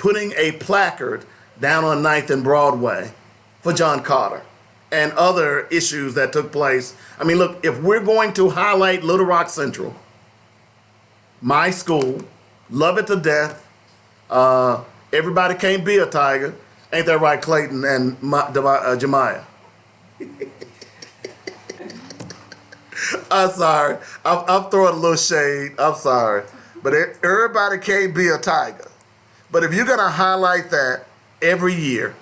putting a placard down on Ninth and Broadway for John Carter and other issues that took place. I mean, look, if we're going to highlight Little Rock Central, my school, love it to death, everybody can't be a Tiger. Ain't that right, Clayton and Jemiah? I'm sorry. I'm throwing a little shade. I'm sorry. But everybody can't be a Tiger. But if you're going to highlight that every year,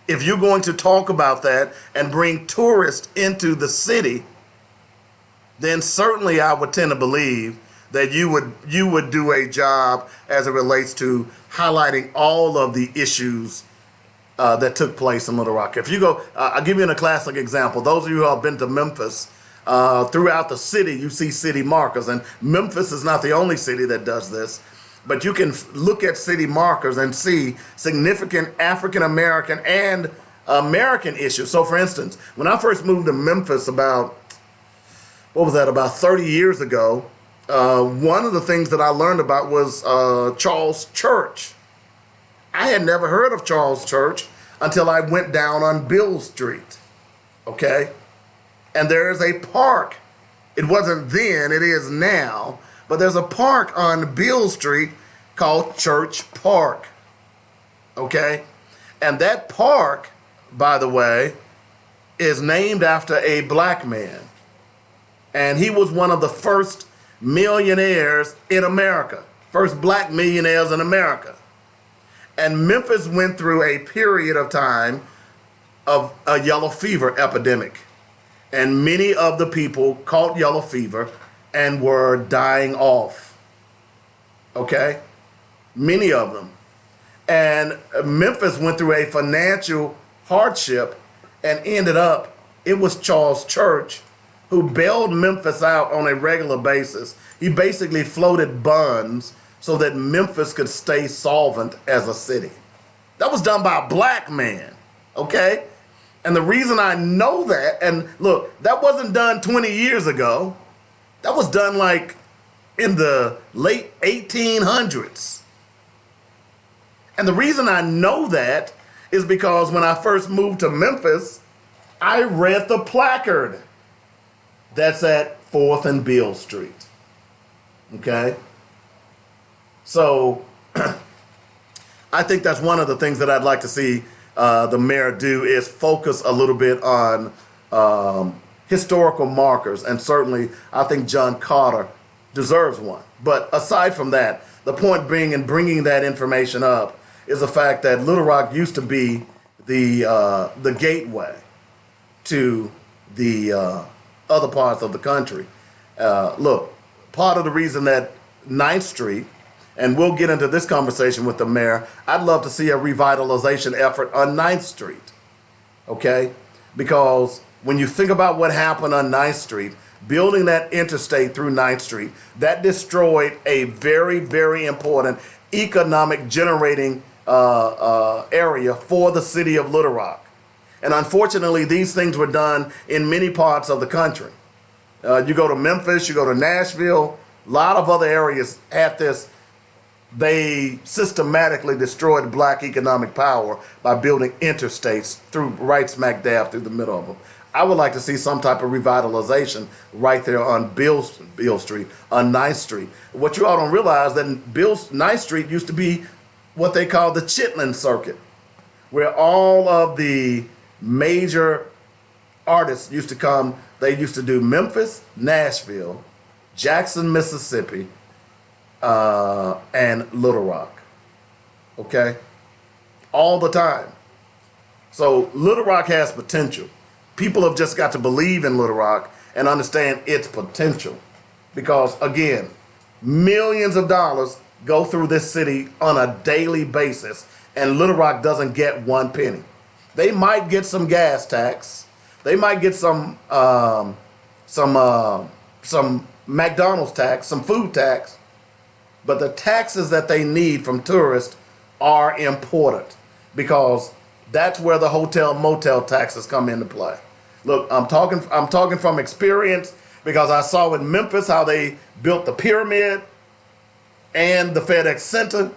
if you're going to talk about that and bring tourists into the city, then certainly I would tend to believe that you would do a job as it relates to highlighting all of the issues that took place in Little Rock. If you go, I'll give you a classic example. Those of you who have been to Memphis, throughout the city, you see city markers. And Memphis is not the only city that does this, but you can look at city markers and see significant African American and American issues. So, for instance, when I first moved to Memphis about 30 years ago, one of the things that I learned about was Charles Church. I had never heard of Charles Church until I went down on Bill Street, okay? And there is a park. It wasn't then, it is now, but there's a park on Bill Street called Church Park, okay? And that park, by the way, is named after a black man. And he was one of the first millionaires in America, first black millionaires in America. And Memphis went through a period of time of a yellow fever epidemic. And many of the people caught yellow fever and were dying off. Okay? Many of them. And Memphis went through a financial hardship and ended up, it was Charles Church who bailed Memphis out on a regular basis. He basically floated bonds so that Memphis could stay solvent as a city. That was done by a black man, okay? And the reason I know that, and look, that wasn't done 20 years ago. That was done like in the late 1800s. And the reason I know that is because when I first moved to Memphis, I read the placard that's at 4th and Beale Street. Okay? So I think that's one of the things that I'd like to see the mayor do is focus a little bit on historical markers. And certainly I think John Carter deserves one. But aside from that, the point being in bringing that information up is the fact that Little Rock used to be the gateway to the other parts of the country. Look, part of the reason that 9th Street, and we'll get into this conversation with the mayor, I'd love to see a revitalization effort on 9th Street, okay? Because when you think about what happened on 9th Street, building that interstate through 9th Street, that destroyed a very, very important economic generating area for the city of Little Rock. And unfortunately, these things were done in many parts of the country. You go to Memphis, you go to Nashville, a lot of other areas had this. They systematically destroyed black economic power by building interstates through right smack dab through the middle of them. I would like to see some type of revitalization right there on Beale Street, on 9th Street. What you all don't realize that 9th Street used to be what they call the Chitlin Circuit, where all of the major artists used to come. They used to do Memphis, Nashville, Jackson, Mississippi, and Little Rock. Okay? All the time. So Little Rock has potential. People have just got to believe in Little Rock and understand its potential. Because, again, millions of dollars go through this city on a daily basis, and Little Rock doesn't get one penny. They might get some gas tax. They might get some McDonald's tax, some food tax. But the taxes that they need from tourists are important because that's where the hotel motel taxes come into play. Look, I'm talking from experience because I saw in Memphis how they built the pyramid and the FedEx Center,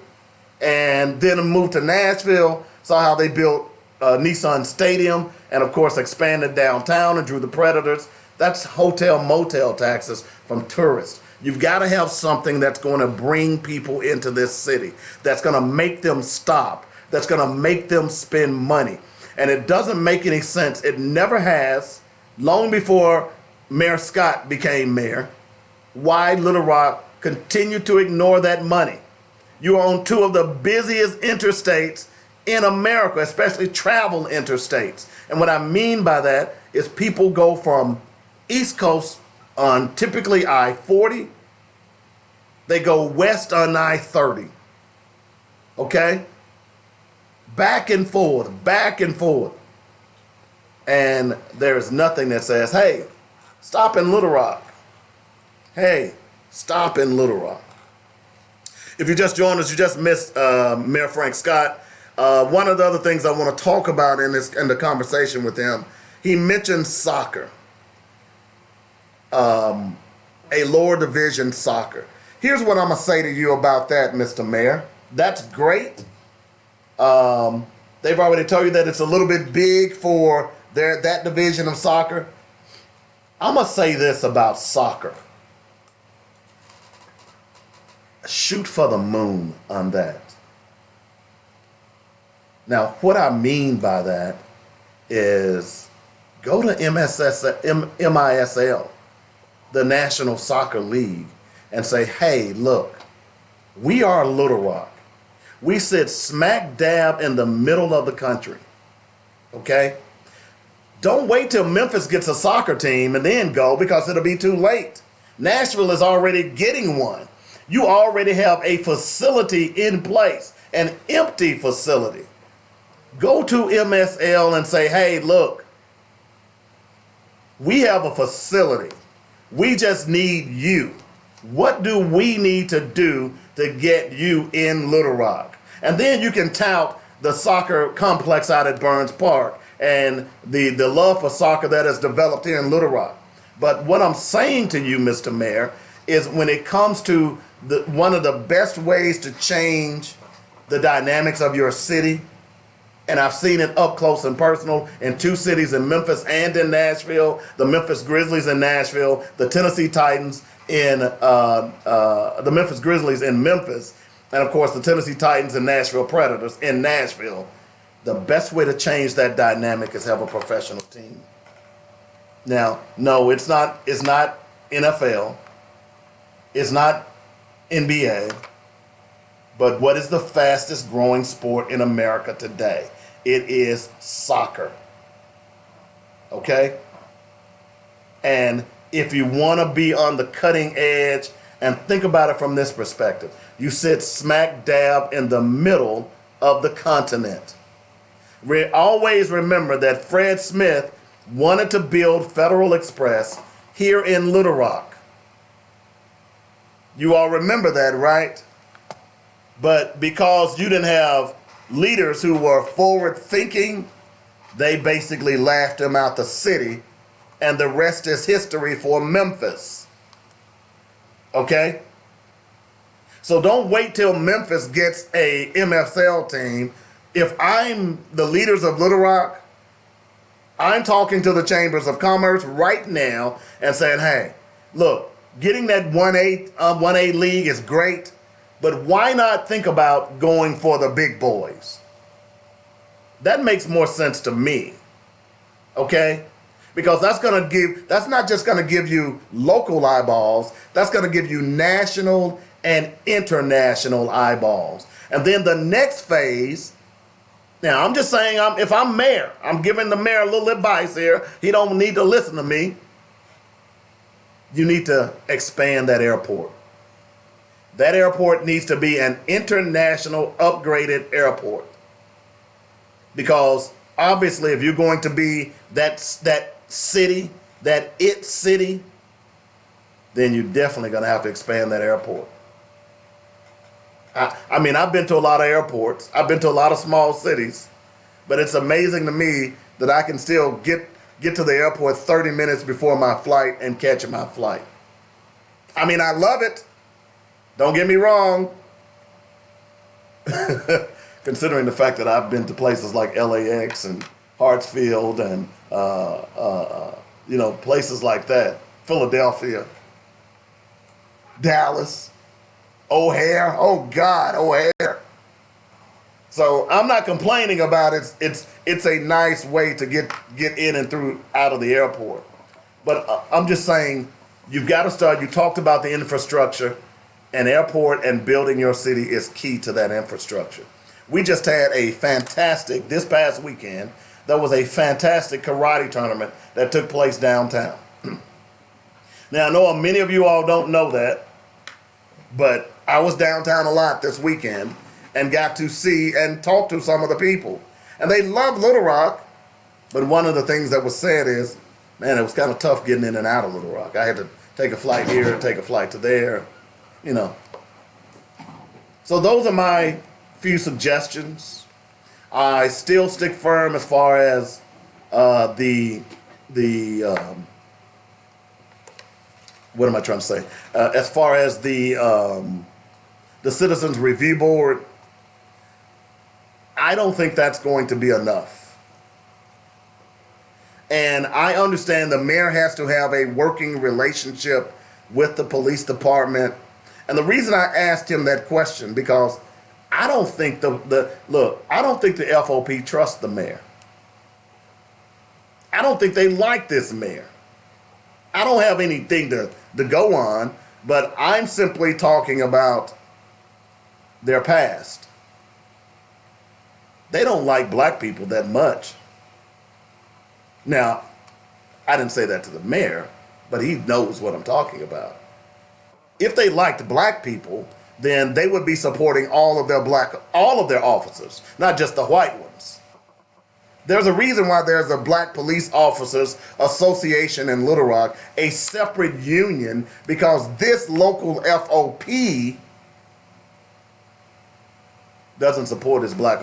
and then moved to Nashville, saw how they built Nissan Stadium, and of course expanded downtown and drew the Predators. That's hotel motel taxes from tourists. You've got to have something that's going to bring people into this city, that's going to make them stop, that's going to make them spend money. And it doesn't make any sense. It never has, long before Mayor Scott became mayor, why Little Rock continued to ignore that money. You are on two of the busiest interstates in America, especially travel interstates. And what I mean by that is people go from East Coast on typically I-40, they go west on I-30, okay? Back and forth, back and forth. And there's nothing that says, hey, stop in Little Rock. Hey, stop in Little Rock. If you just joined us, you just missed Mayor Frank Scott. One of the other things I want to talk about in the conversation with him, he mentioned soccer, a lower division soccer. Here's what I'm going to say to you about that, Mr. Mayor. That's great. They've already told you that it's a little bit big for that division of soccer. I'm going to say this about soccer. Shoot for the moon on that. Now, what I mean by that is go to MISL, the National Soccer League, and say, hey, look, we are Little Rock. We sit smack dab in the middle of the country, okay? Don't wait till Memphis gets a soccer team and then go, because it'll be too late. Nashville is already getting one. You already have a facility in place, an empty facility. Go to MSL and say, hey, look, we have a facility. We just need you. What do we need to do to get you in Little Rock? And then you can tout the soccer complex out at Burns Park and the love for soccer that has developed here in Little Rock. But what I'm saying to you, Mr. Mayor, is when it comes to one of the best ways to change the dynamics of your city, and I've seen it up close and personal in two cities, in Memphis and in Nashville, the Memphis Grizzlies in Nashville, the Tennessee Titans in the Memphis Grizzlies in Memphis, and of course the Tennessee Titans and Nashville Predators in Nashville. The best way to change that dynamic is have a professional team. Now, no, it's not NFL, it's not NBA, but what is the fastest growing sport in America today? It is soccer. Okay? And if you want to be on the cutting edge, and think about it from this perspective, you sit smack dab in the middle of the continent. Always remember that Fred Smith wanted to build Federal Express here in Little Rock. You all remember that, right? But because you didn't have leaders who were forward thinking, they basically laughed him out the city, and the rest is history for Memphis. Okay? So don't wait till Memphis gets a MFL team. If I'm the leaders of Little Rock, I'm talking to the chambers of commerce right now and saying, hey, look, getting that 1A league is great, but why not think about going for the big boys? That makes more sense to me, okay? Because that's not just gonna give you local eyeballs, that's gonna give you national and international eyeballs. And then the next phase, now I'm just saying, if I'm mayor, I'm giving the mayor a little advice here. He don't need to listen to me. You need to expand that airport. That airport needs to be an international upgraded airport. Because obviously if you're going to be that city, that it city, then you're definitely going to have to expand that airport. I mean, I've been to a lot of airports. I've been to a lot of small cities. But it's amazing to me that I can still get to the airport 30 minutes before my flight and catch my flight. I mean, I love it. Don't get me wrong. considering the fact that I've been to places like LAX and Hartsfield and places like that, Philadelphia, Dallas, O'Hare. Oh God, O'Hare. So I'm not complaining about it. It's a nice way to get in and through out of the airport. But I'm just saying, you've got to start. You talked about the infrastructure. An airport and building your city is key to that infrastructure. We just had this past weekend, there was a fantastic karate tournament that took place downtown. Now, I know many of you all don't know that, but I was downtown a lot this weekend and got to see and talk to some of the people. And they love Little Rock, but one of the things that was said is, man, it was kind of tough getting in and out of Little Rock. I had to take a flight here, take a flight to there. So those are my few suggestions. I still stick firm as far as the what am I trying to say? As far as the Citizens Review Board, I don't think that's going to be enough. And I understand the mayor has to have a working relationship with the police department. And the reason I asked him that question, because I don't think I don't think the FOP trusts the mayor. I don't think they like this mayor. I don't have anything to go on, but I'm simply talking about their past. They don't like black people that much. Now, I didn't say that to the mayor, but he knows what I'm talking about. If they liked black people, then they would be supporting all of their officers, not just the white ones. There's a reason why there's a Black Police Officers Association in Little Rock, a separate union, because this local FOP doesn't support its black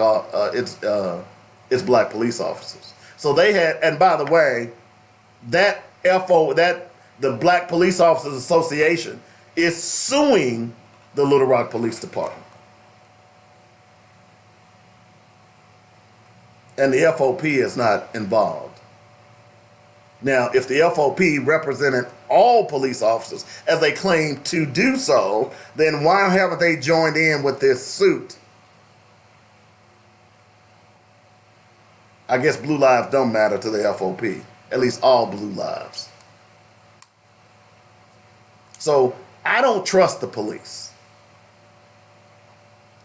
police officers. So they had, and by the way, the Black Police Officers Association is suing the Little Rock Police Department. And the FOP is not involved. Now, if the FOP represented all police officers, as they claim to do so, then why haven't they joined in with this suit? I guess blue lives don't matter to the FOP, at least all blue lives. So I don't trust the police.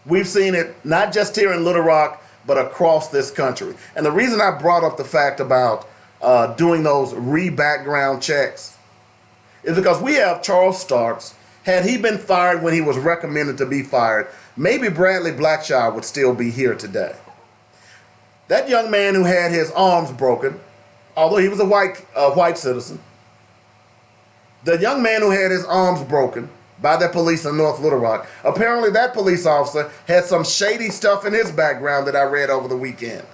We've seen it not just here in Little Rock, but across this country. And the reason I brought up the fact about doing those re-background checks is because we have Charles Starks. Had he been fired when he was recommended to be fired, maybe Bradley Blackshaw would still be here today. That young man who had his arms broken, although he was a white citizen, the young man who had his arms broken by the police in North Little Rock, apparently that police officer had some shady stuff in his background that I read over the weekend.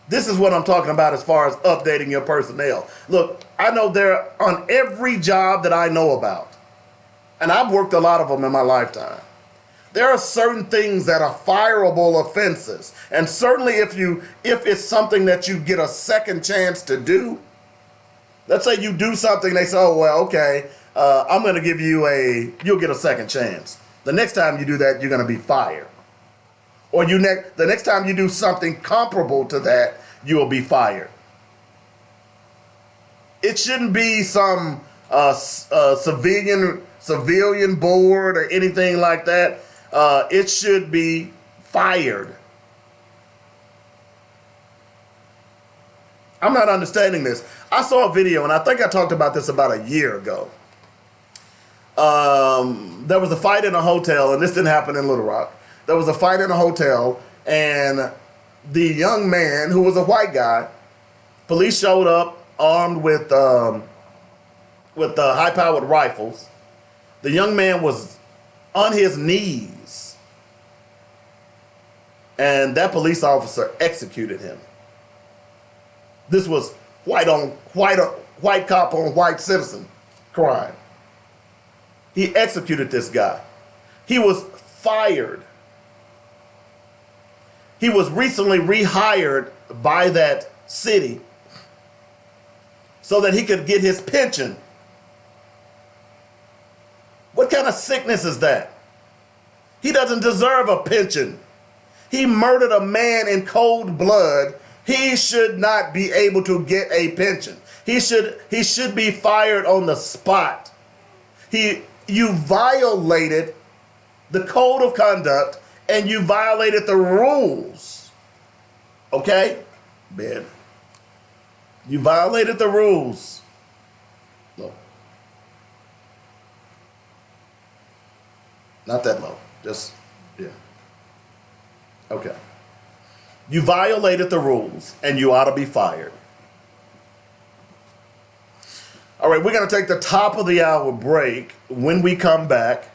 This is what I'm talking about as far as updating your personnel. Look, I know they're on every job that I know about, and I've worked a lot of them in my lifetime. There are certain things that are fireable offenses, and certainly if it's something that you get a second chance to do. Let's say you do something, they say, oh, well, okay, I'm going to give you'll get a second chance. The next time you do that, you're going to be fired. Or the next time you do something comparable to that, you will be fired. It shouldn't be some civilian board or anything like that. It should be fired. I'm not understanding this. I saw a video, and I think I talked about this about a year ago. There was a fight in a hotel, and this didn't happen in Little Rock. There was a fight in a hotel, and the young man, who was a white guy, police showed up armed with high-powered rifles. The young man was on his knees, and that police officer executed him. This was white cop on white citizen crime. He executed this guy. He was fired. He was recently rehired by that city so that he could get his pension. What kind of sickness is that? He doesn't deserve a pension. He murdered a man in cold blood. He should not be able to get a pension. He should be fired on the spot. You violated the code of conduct and you violated the rules. Okay? Ben. You violated the rules. Low. Not that low. Just, yeah. Okay. You violated the rules and you ought to be fired. All right, we're going to take the top of the hour break. When we come back,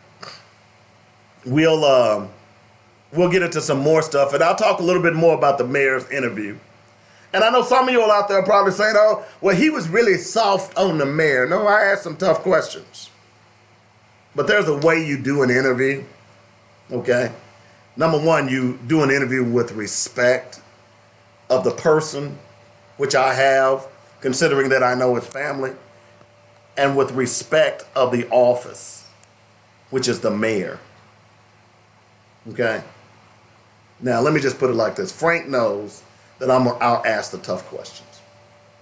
we'll get into some more stuff, and I'll talk a little bit more about the mayor's interview. And I know some of you all out there are probably saying, oh, well, he was really soft on the mayor. No, I asked some tough questions. But there's a way you do an interview, okay? Number one, you do an interview with respect of the person, which I have, considering that I know his family, and with respect of the office, which is the mayor. Okay? Now, let me just put it like this. Frank knows that I'll ask the tough questions.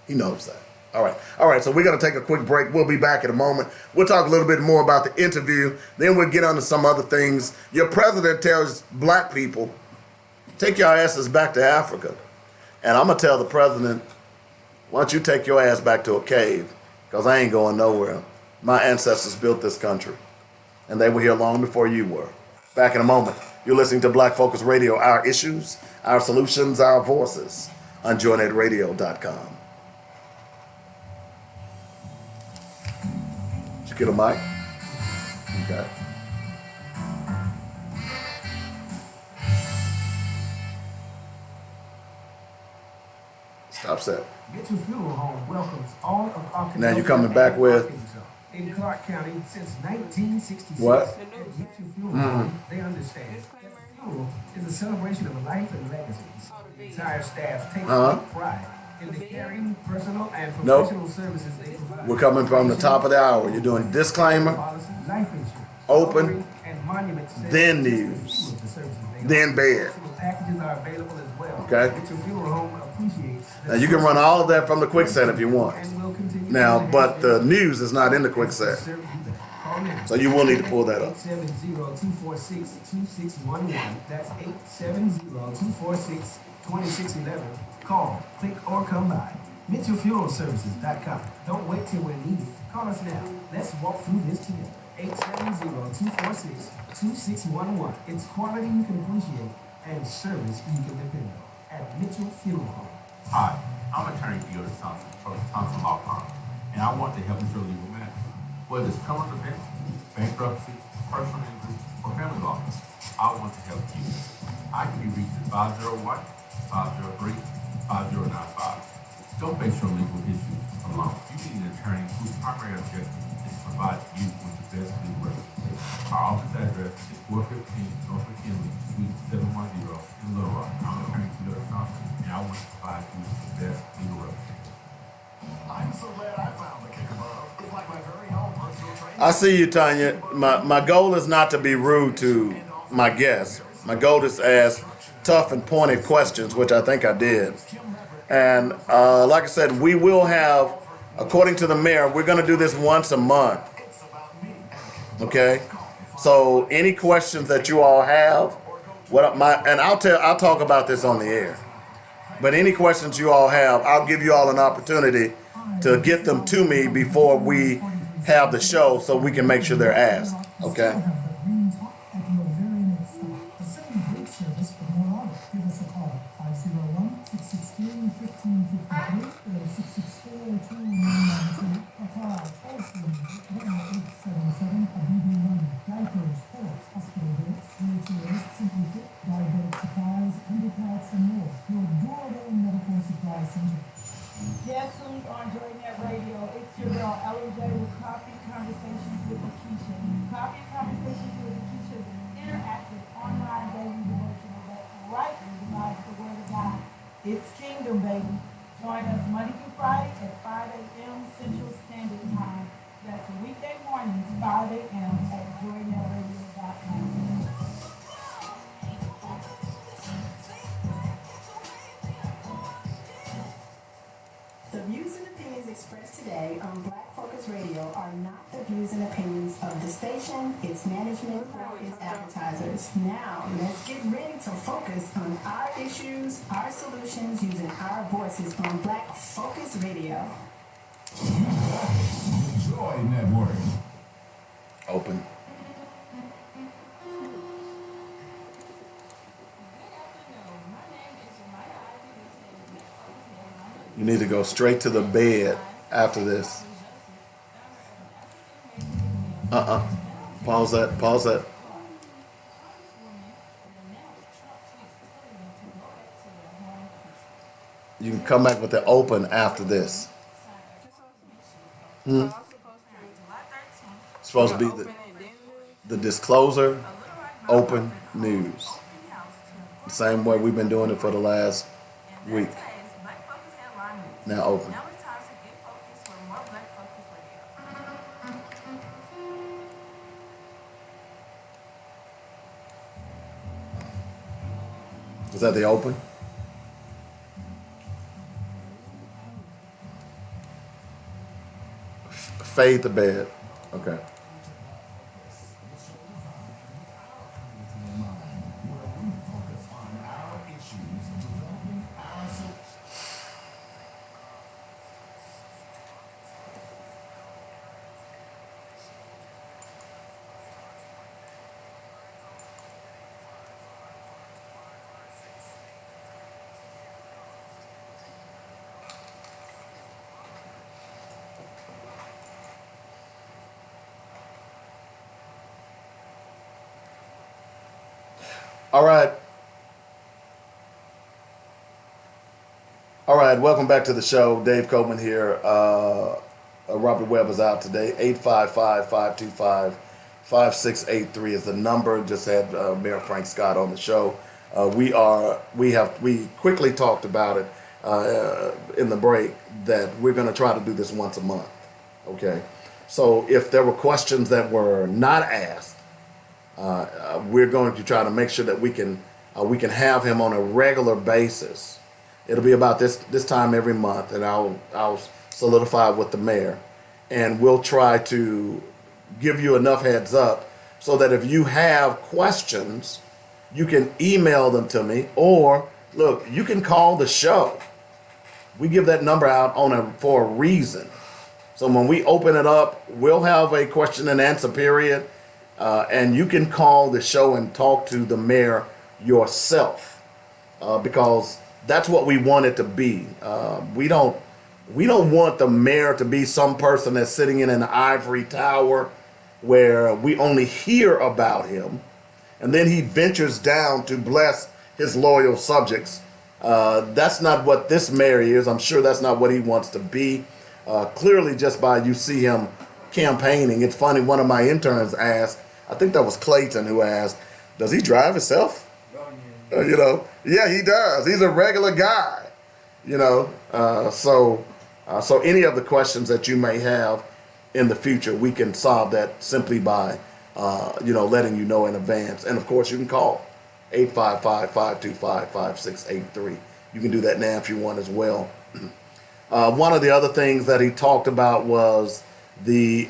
He knows that. All right, so we're going to take a quick break. We'll be back in a moment. We'll talk a little bit more about the interview. Then we'll get on to some other things. Your president tells black people, take your asses back to Africa. And I'm going to tell the president, why don't you take your ass back to a cave? Because I ain't going nowhere. My ancestors built this country. And they were here long before you were. Back in a moment. You're listening to Black Focus Radio, our issues, our solutions, our voices on joynetradio.com. Did you get a mic? Okay. Stop set. Mitchell Funeral Home welcomes all of Arkansas. Now you're coming back with? In Clark County since 1966. What? At Mitchell Funeral Home, they understand that the funeral is a celebration of life and legacies. The entire staff takes great pride in the caring, personal, and professional services they provide. We're coming from the top of the hour. You're doing disclaimer, life insurance, open, and monument then news, then bed. Packages are available as well. Okay. Mitchell Funeral Home appreciates. Now you can run all of that from the quicksand if you want. Now, but the news is not in the quicksand. So you will need to pull that up. 870-246-2611. That's 870-246-2611. Call, click, or come by. MitchellFuneralServices.com. Don't wait till we're needed. Call us now. Let's walk through this together. 870-246-2611. It's quality you can appreciate and service you can depend on at Mitchell Funeral Home. Hi, I'm attorney Gilda Thompson from Thompson Law Firm, and I want to help with your legal matters. Whether it's criminal defense, bankruptcy, personal injury, or family law, I want to help you. I can be reached at 501-503-5095. Don't face your legal issues alone. You need an attorney whose primary objective is to provide you with the best legal representation. Our office address is 415 North McKinley, Suite 710 in Little Rock. I'm attorney Gilda Thompson, and I want to provide you with the best legal representation. I'm so glad I found the kick above. It's like my very own personal trainer. I see you, Tanya. My goal is not to be rude to my guests. My goal is to ask tough and pointed questions, which I think I did. And like I said, we will have, according to the mayor, we're going to do this once a month. Okay? So any questions that you all have, I'll talk about this on the air. But any questions you all have, I'll give you all an opportunity to get them to me before we have the show so we can make sure they're asked. Okay? Guess who's on JoyNet Radio? It's your girl, LJ, with Coffee Conversations with Lakeisha. Coffee Conversations with Lakeisha is It's Kingdom, baby. Join us Monday through Friday at 5 a.m. Central Standard Time. That's weekday mornings, 5 a.m. at joynetradio.com. The views and opinions expressed today on Black Focus Radio are not the views and opinions of the station, its management, or its advertisers. Now, let's get ready to focus on our issues, our solutions, using our voices on Black Focus Radio. Joy Network. Open. You need to go straight to the bed after this. Pause that. Pause that. You can come back with the open after this. It's supposed to be the disclosure, open news. The same way we've been doing it for the last week. Now open. Now it's time to get focused for more Black Focus Radio. Is that the open? Fade to bed. Okay. All right. All right. Welcome back to the show. Dave Coleman here. Robert Webb is out today. 855-525-5683 is the number. Just had Mayor Frank Scott on the show. We quickly talked about it in the break that we're going to try to do this once a month. Okay. So if there were questions that were not asked, we're going to try to make sure that we can have him on a regular basis. It'll be about this time every month, and I'll solidify with the mayor, and we'll try to give you enough heads up so that if you have questions, you can email them to me, or look, you can call the show. We give that number out for a reason. So when we open it up, we'll have a question and answer period. And you can call the show and talk to the mayor yourself, because that's what we want it to be. We don't want the mayor to be some person that's sitting in an ivory tower where we only hear about him, and then he ventures down to bless his loyal subjects. That's not what this mayor is. I'm sure that's not what he wants to be. Clearly, just by you see him campaigning. It's funny, one of my interns asked, I think that was Clayton who asked, does he drive himself? Yeah, he does. He's a regular guy, so any of the questions that you may have in the future, we can solve that simply by, letting you know in advance. And of course, you can call 855-525-5683. You can do that now if you want as well. One of the other things that he talked about was the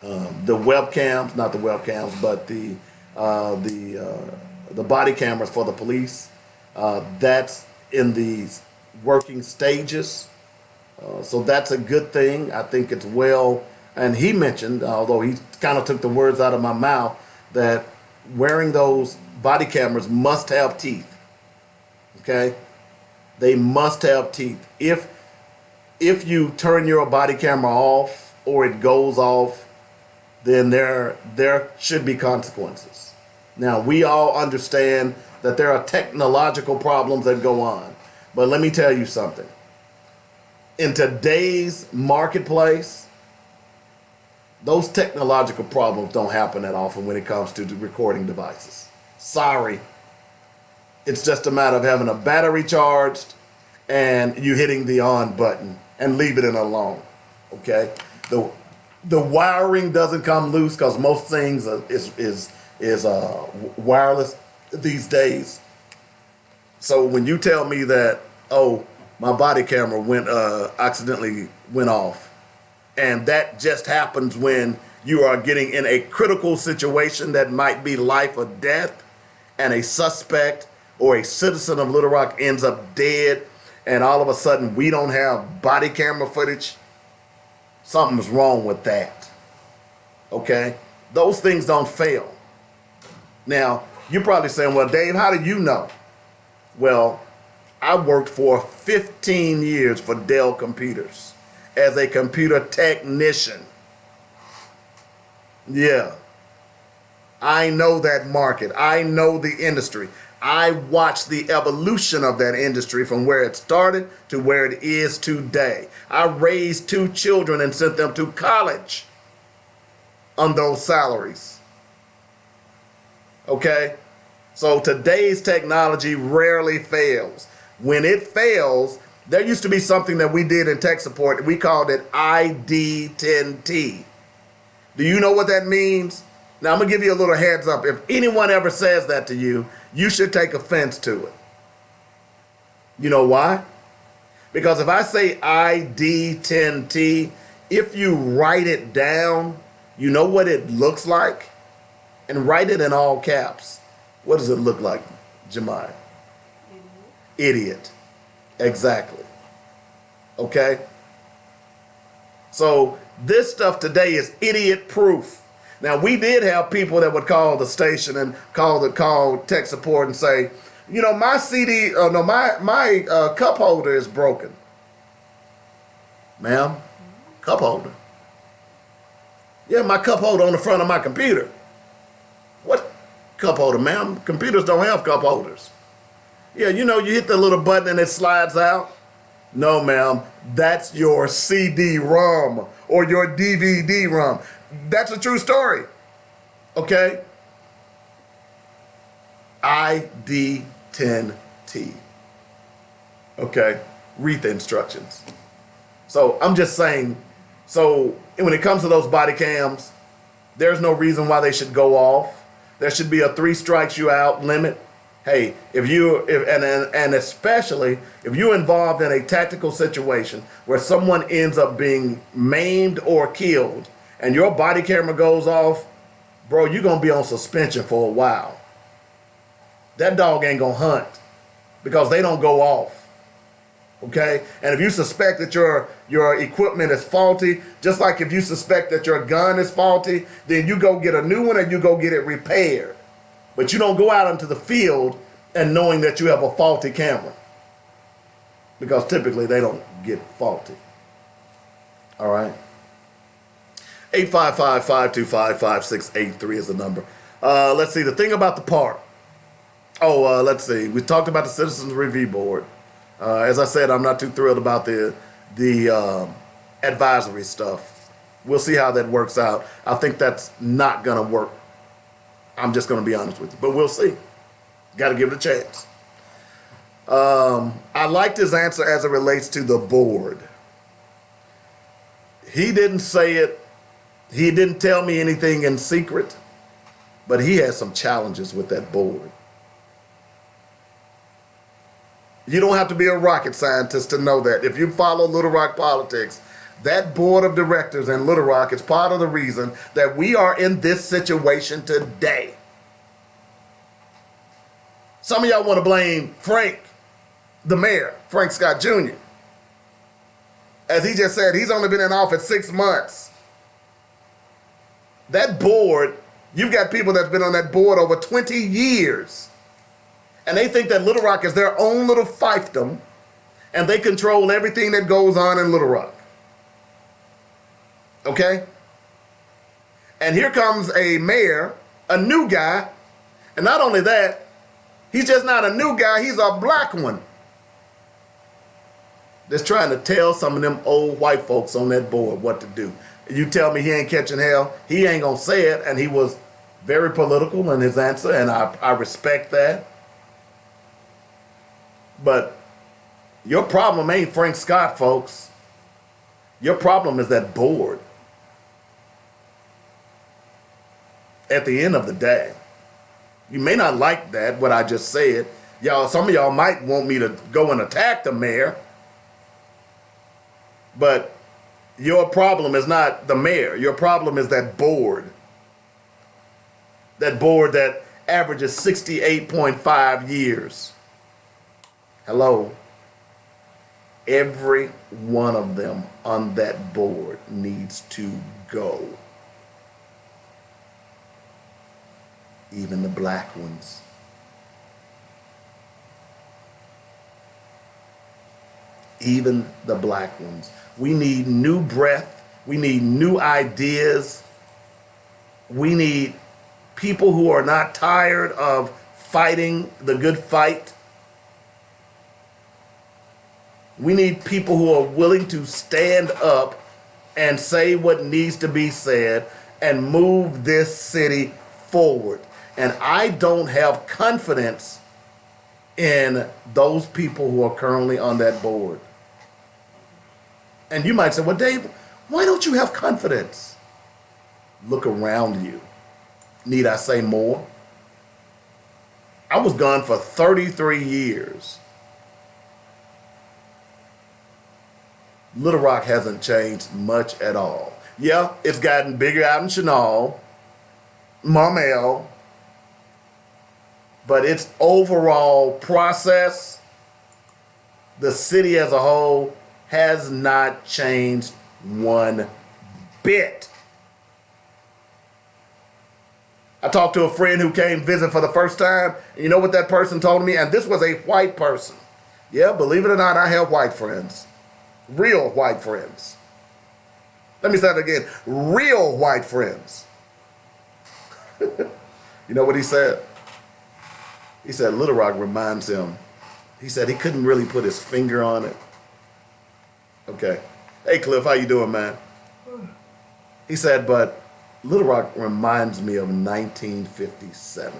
webcams, not the webcams, but the body cameras for the police. That's in the working stages, so that's a good thing. I think it's well. And he mentioned, although he kind of took the words out of my mouth, that wearing those body cameras must have teeth. Okay, they must have teeth. If you turn your body camera off or it goes off, then there should be consequences. Now, we all understand that there are technological problems that go on. But let me tell you something. In today's marketplace, those technological problems don't happen that often when it comes to the recording devices. Sorry. It's just a matter of having a battery charged and you hitting the on button and leave it in alone. Okay? The wiring doesn't come loose because most things is wireless these days. So when you tell me that, oh, my body camera accidentally went off, and that just happens when you are getting in a critical situation that might be life or death, and a suspect or a citizen of Little Rock ends up dead, and all of a sudden we don't have body camera footage, something's wrong with that. Okay? Those things don't fail. Now, you're probably saying, well, Dave, how do you know? Well, I worked for 15 years for Dell Computers as a computer technician. Yeah. I know that market. I know the industry. I watched the evolution of that industry from where it started to where it is today. I raised 2 children and sent them to college on those salaries. Okay? So today's technology rarely fails. When it fails, there used to be something that we did in tech support. We called it ID10T. Do you know what that means? Now, I'm going to give you a little heads up. If anyone ever says that to you, you should take offense to it. You know why? Because if I say ID10T, if you write it down, you know what it looks like? And write it in all caps. What does it look like, Jemai? Idiot. Exactly. Okay? So this stuff today is idiot proof. Now, we did have people that would call the station and call tech support and say, you know, my my cup holder is broken. Ma'am, cup holder? Yeah, my cup holder on the front of my computer. What cup holder, ma'am? Computers don't have cup holders. Yeah, you know, you hit the little button and it slides out. No, ma'am, that's your CD-ROM or your DVD-ROM. That's a true story. Okay? ID10T. Okay? Read the instructions. So I'm just saying, so when it comes to those body cams, there's no reason why they should go off. There should be a 3 strikes you out limit. Hey, and especially if you're involved in a tactical situation where someone ends up being maimed or killed and your body camera goes off, bro, you're going to be on suspension for a while. That dog ain't going to hunt because they don't go off. Okay? And if you suspect that your equipment is faulty, just like if you suspect that your gun is faulty, then you go get a new one and you go get it repaired. But you don't go out into the field and knowing that you have a faulty camera. Because typically they don't get faulty. All right? 855-525-5683 is the number. Let's see. The thing about the park. Let's see. We talked about the Citizens Review Board. As I said, I'm not too thrilled about the advisory stuff. We'll see how that works out. I think that's not going to work. I'm just going to be honest with you. But we'll see. Got to give it a chance. I liked his answer as it relates to the board. He didn't say it. He didn't tell me anything in secret. But he has some challenges with that board. You don't have to be a rocket scientist to know that. If you follow Little Rock politics, that board of directors in Little Rock is part of the reason that we are in this situation today. Some of y'all want to blame Frank, the mayor, Frank Scott Jr. As he just said, he's only been in office 6 months. That board, you've got people that's been on that board over 20 years. And they think that Little Rock is their own little fiefdom, and they control everything that goes on in Little Rock. Okay? And here comes a mayor, a new guy, and not only that, he's just not a new guy, he's a black one. That's trying to tell some of them old white folks on that board what to do. You tell me he ain't catching hell, he ain't gonna say it, and he was very political in his answer, and I respect that. But your problem ain't Frank Scott, folks. Your problem is that board. At the end of the day, you may not like that, what I just said. Y'all, some of y'all might want me to go and attack the mayor. But your problem is not the mayor. Your problem is that board. That board that averages 68.5 years. Hello. Every one of them on that board needs to go. Even the black ones. Even the black ones. We need new breath. We need new ideas. We need people who are not tired of fighting the good fight. We need people who are willing to stand up and say what needs to be said and move this city forward. And I don't have confidence in those people who are currently on that board. And you might say, well, Dave, why don't you have confidence? Look around you. Need I say more? I was gone for 33 years. Little Rock hasn't changed much at all. Yeah, it's gotten bigger out in Chenal, Maumelle, but its overall process, the city as a whole, has not changed one bit. I talked to a friend who came visit for the first time, and you know what that person told me? And this was a white person. Yeah, believe it or not, I have white friends. Real white friends. Let me say that again. Real white friends. You know what he said? He said Little Rock reminds him. He said he couldn't really put his finger on it. Okay. Hey, Cliff, how you doing, man? He said, but Little Rock reminds me of 1957.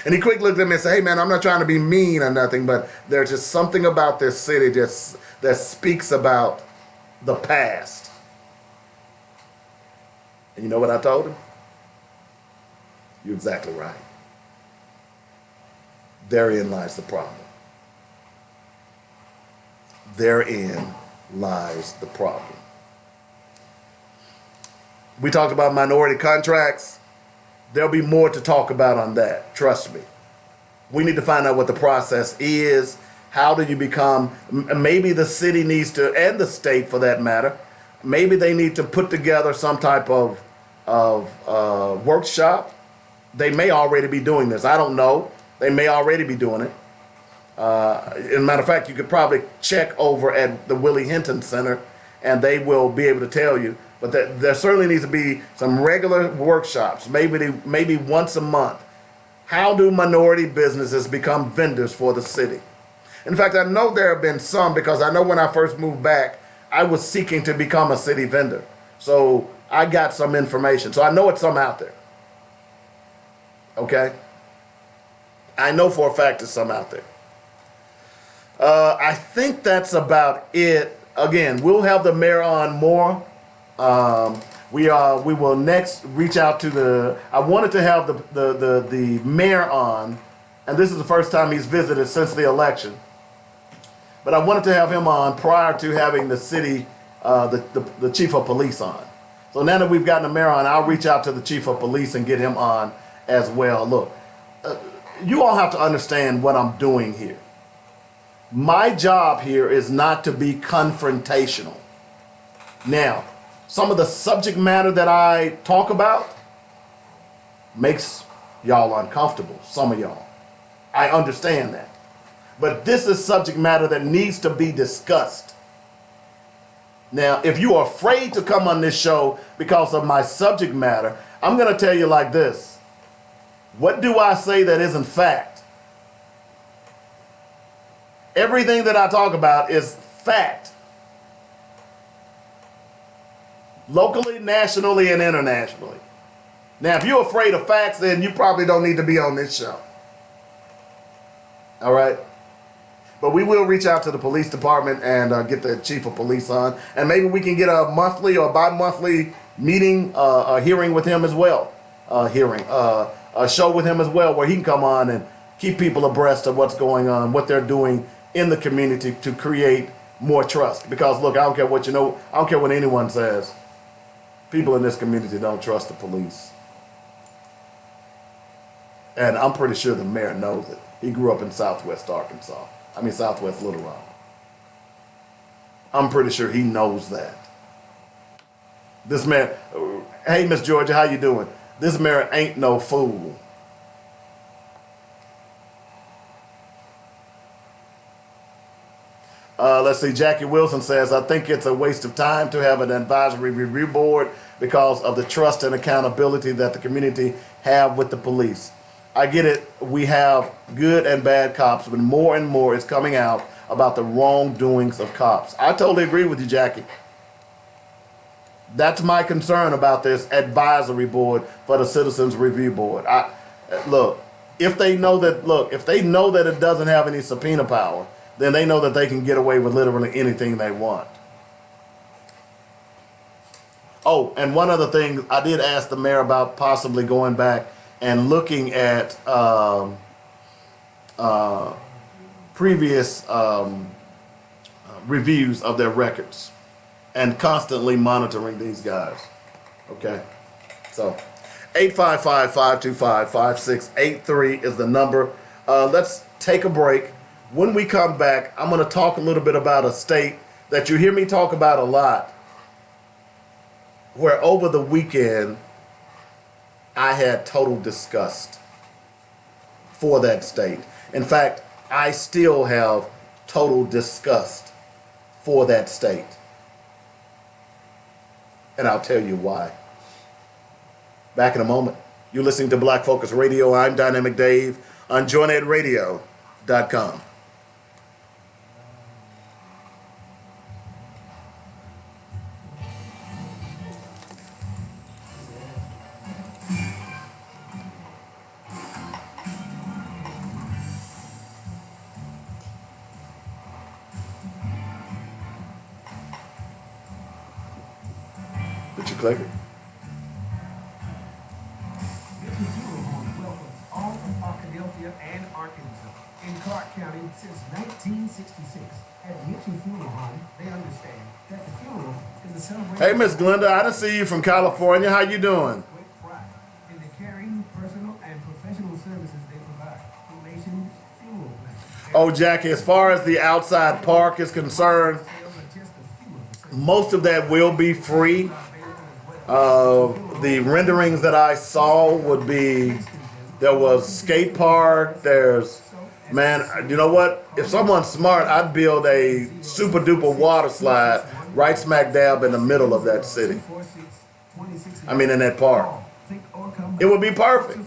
And he quickly looked at me and said, hey, man, I'm not trying to be mean or nothing, but there's just something about this city that speaks about the past. And you know what I told him? You're exactly right. Therein lies the problem. Therein lies the problem. We talked about minority contracts. There'll be more to talk about on that. Trust me. We need to find out what the process is. How do you become, maybe the city needs to, and the state for that matter, maybe they need to put together some type of workshop. They may already be doing this. I don't know. They may already be doing it. As a matter of fact, you could probably check over at the Willie Hinton Center and they will be able to tell you. But there certainly needs to be some regular workshops, maybe once a month. How do minority businesses become vendors for the city? In fact, I know there have been some, because I know when I first moved back, I was seeking to become a city vendor. So I got some information. So I know it's some out there. Okay? I know for a fact there's some out there. I think that's about it. Again, we'll have the mayor on more. We will next reach out to I wanted to have the mayor on, and this is the first time he's visited since the election. But I wanted to have him on prior to having the city, the chief of police on. So now that we've gotten the mayor on, I'll reach out to the chief of police and get him on as well. Look, you all have to understand what I'm doing here. My job here is not to be confrontational. Now, some of the subject matter that I talk about makes y'all uncomfortable, some of y'all. I understand that. But this is subject matter that needs to be discussed. Now, if you are afraid to come on this show because of my subject matter, I'm going to tell you like this. What do I say that isn't fact? Everything that I talk about is fact. Locally, nationally, and internationally. Now, if you're afraid of facts, then you probably don't need to be on this show. All right? But we will reach out to the police department and get the chief of police on, and maybe we can get a monthly or bi-monthly meeting, a hearing with him as well, a show with him as well, where he can come on and keep people abreast of what's going on, what they're doing in the community to create more trust. Because look, I don't care what you know, I don't care what anyone says. People in this community don't trust the police. And I'm pretty sure the mayor knows it. He grew up in Southwest Arkansas. Southwest Little Rock. I'm pretty sure he knows that. This man, hey, Miss Georgia, how you doing? This mayor ain't no fool. Let's see, Jackie Wilson says, I think it's a waste of time to have an advisory review board because of the trust and accountability that the community have with the police. I get it, we have good and bad cops, but more and more is coming out about the wrongdoings of cops. I totally agree with you, Jackie. That's my concern about this advisory board for the Citizens Review Board. If they know that it doesn't have any subpoena power, then they know that they can get away with literally anything they want. Oh, and one other thing, I did ask the mayor about possibly going back and looking at previous reviews of their records and constantly monitoring these guys. Okay? So, 855-525-5683 is the number. Let's take a break. When we come back, I'm going to talk a little bit about a state that you hear me talk about a lot, where over the weekend I had total disgust for that state. In fact, I still have total disgust for that state. And I'll tell you why. Back in a moment. You're listening to Black Focus Radio. I'm Dynamic Dave on JoyNetRadio.com. Did you click it? Mitchell Funeral Home welcomes all of Arkadelphia and Arkansas in Clark County since 1966. At Mitchell Funeral Home, they understand that the funeral is a celebration. Hey, Miss Glenda, I done see you from California. How you doing? With pride in the caring, personal, and professional services they provide. Donations, funeral plans. Oh, Jackie, as far as the outside park is concerned, most of that will be free. The renderings that I saw would be, there was skate park, there's, man, you know what? If someone's smart, I'd build a super duper water slide right smack dab in the middle of that city. In that park. It would be perfect.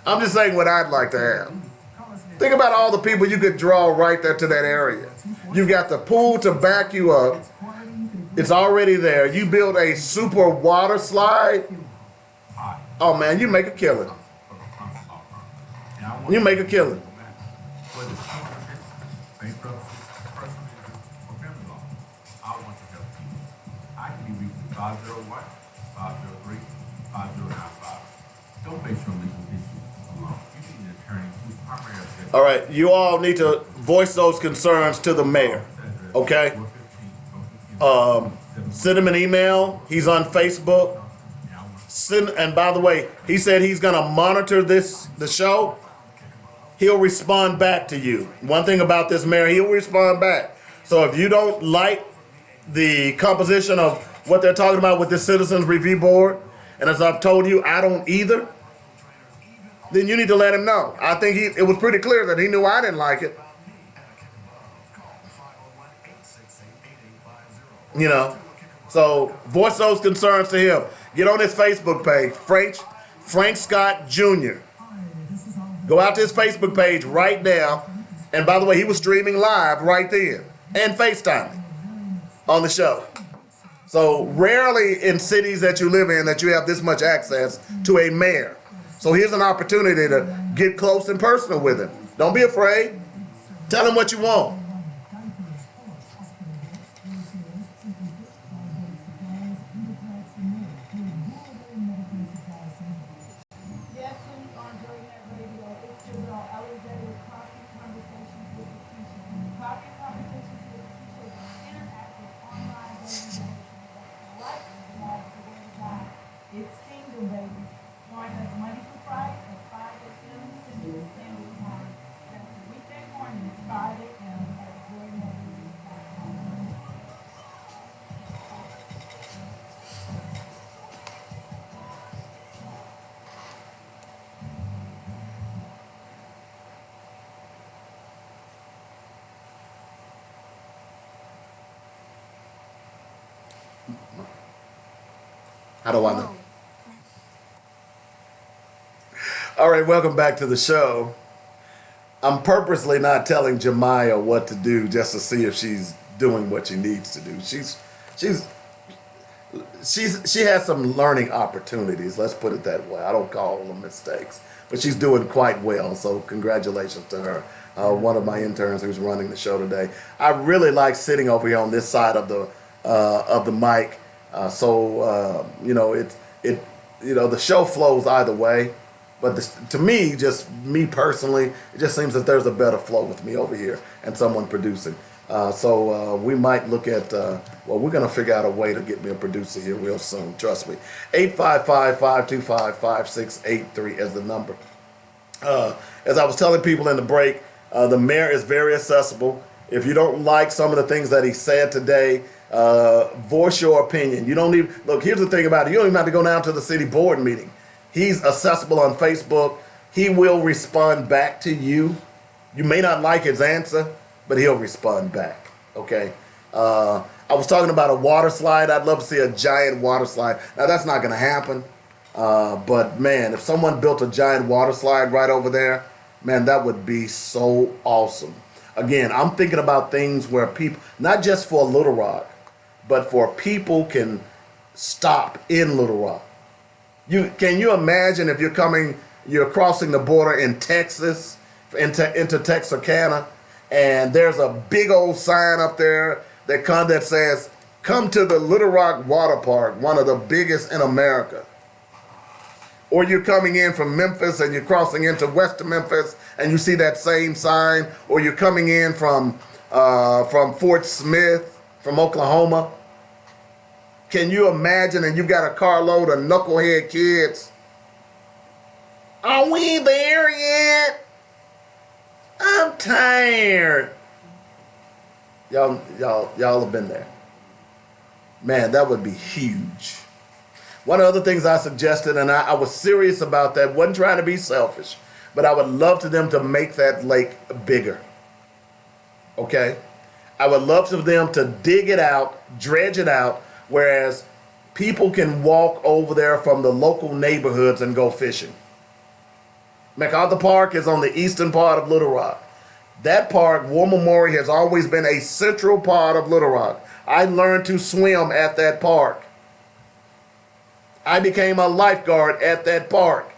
I'm just saying what I'd like to have. Think about all the people you could draw right there to that area. You've got the pool to back you up. It's already there. You build a super water slide. Oh man, you make a killing. You make a killing. I can be reached at 501-503-5095. Don't face your legal issues alone. You need an attorney whose primary objective. All right, you all need to voice those concerns to the mayor. Okay? Send him an email. He's on Facebook. And by the way, he said he's going to monitor the show. He'll respond back to you. One thing about this mayor, he'll respond back. So if you don't like the composition of what they're talking about with the Citizens Review Board, and as I've told you, I don't either, then you need to let him know. I think it was pretty clear that he knew I didn't like it. You know, so voice those concerns to him. Get on his Facebook page, Frank Scott Jr. Go out to his Facebook page right now. And by the way, he was streaming live right then and FaceTiming on the show. So rarely in cities that you live in that you have this much access to a mayor. So here's an opportunity to get close and personal with him. Don't be afraid. Tell him what you want. Yes, we on Joy Net Radio. It's your girl Elevated Coffee Conversations with Keisha. Coffee Conversations with Keisha is an interactive online dating show that's right now the word of God. It's Kingdom, baby. Join us Monday through Friday at 5 a.m. Central Standard Time. That's weekday mornings, 5 a.m. at joynetradio.com. How do I know? All right, welcome back to the show. I'm purposely not telling Jemiah what to do just to see if she's doing what she needs to do. She has some learning opportunities. Let's put it that way. I don't call them mistakes, but she's doing quite well. So congratulations to her. One of my interns who's running the show today. I really like sitting over here on this side of the mic. The show flows either way. But to me, just me personally, it just seems that there's a better flow with me over here and someone producing. We might look at, we're going to figure out a way to get me a producer here real soon. Trust me. 855-525-5683 is the number. As I was telling people in the break, the mayor is very accessible. If you don't like some of the things that he said today, voice your opinion. You don't need, look, here's the thing about it. You don't even have to go down to the city board meeting. He's accessible on Facebook. He will respond back to you. You may not like his answer, but he'll respond back. Okay. I was talking about a water slide. I'd love to see a giant water slide. Now that's not going to happen. But man, if someone built a giant water slide right over there, man, that would be so awesome. Again, I'm thinking about things where people, not just for Little Rock, but for people can stop in Little Rock. Can you imagine if you're crossing the border in Texas, into Texarkana, and there's a big old sign up there that says, "Come to the Little Rock Water Park, one of the biggest in America." Or you're coming in from Memphis and you're crossing into western Memphis and you see that same sign. Or you're coming in from Fort Smith, from Oklahoma. Can you imagine? And you've got a carload of knucklehead kids. Are we there yet? I'm tired. Y'all have been there. Man, that would be huge. One of the other things I suggested, and I was serious about that, wasn't trying to be selfish, but I would love for them to make that lake bigger. Okay? I would love for them to dig it out, dredge it out, whereas people can walk over there from the local neighborhoods and go fishing. MacArthur Park is on the eastern part of Little Rock. That park, War Memorial, has always been a central part of Little Rock. I learned to swim at that park. I became a lifeguard at that park.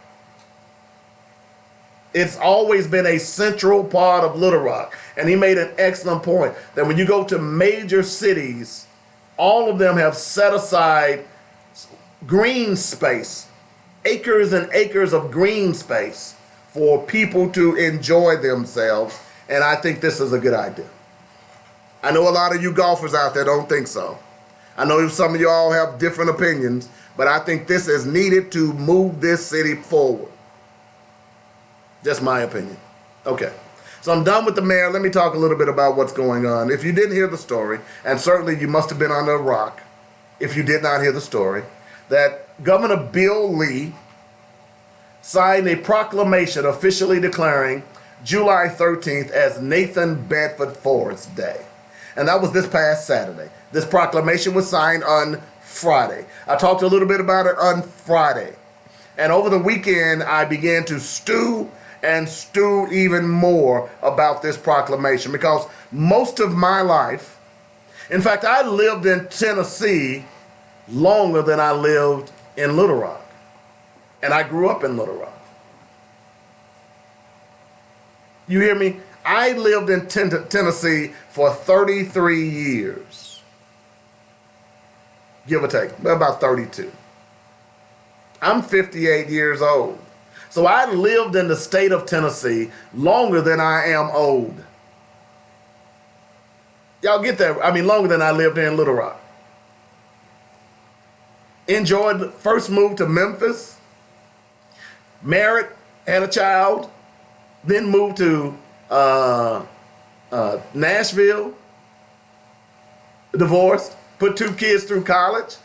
It's always been a central part of Little Rock. And he made an excellent point that when you go to major cities, all of them have set aside green space, acres and acres of green space for people to enjoy themselves. And I think this is a good idea. I know a lot of you golfers out there don't think so. I know some of you all have different opinions, but I think this is needed to move this city forward. Just my opinion. Okay. So I'm done with the mayor. Let me talk a little bit about what's going on. If you didn't hear the story, and certainly you must have been under a rock if you did not hear the story, that Governor Bill Lee signed a proclamation officially declaring July 13th as Nathan Bedford Forrest Day. And that was this past Saturday. This proclamation was signed on Friday. I talked a little bit about it on Friday. And over the weekend, I began to stew even more about this proclamation because most of my life, in fact, I lived in Tennessee longer than I lived in Little Rock. And I grew up in Little Rock. You hear me? I lived in Tennessee for 33 years, give or take, about 32. I'm 58 years old. So I lived in the state of Tennessee longer than I am old. Y'all get that? I mean, longer than I lived here in Little Rock. Enjoyed, first moved to Memphis, married, had a child, then moved to Nashville, divorced, put 2 kids through college.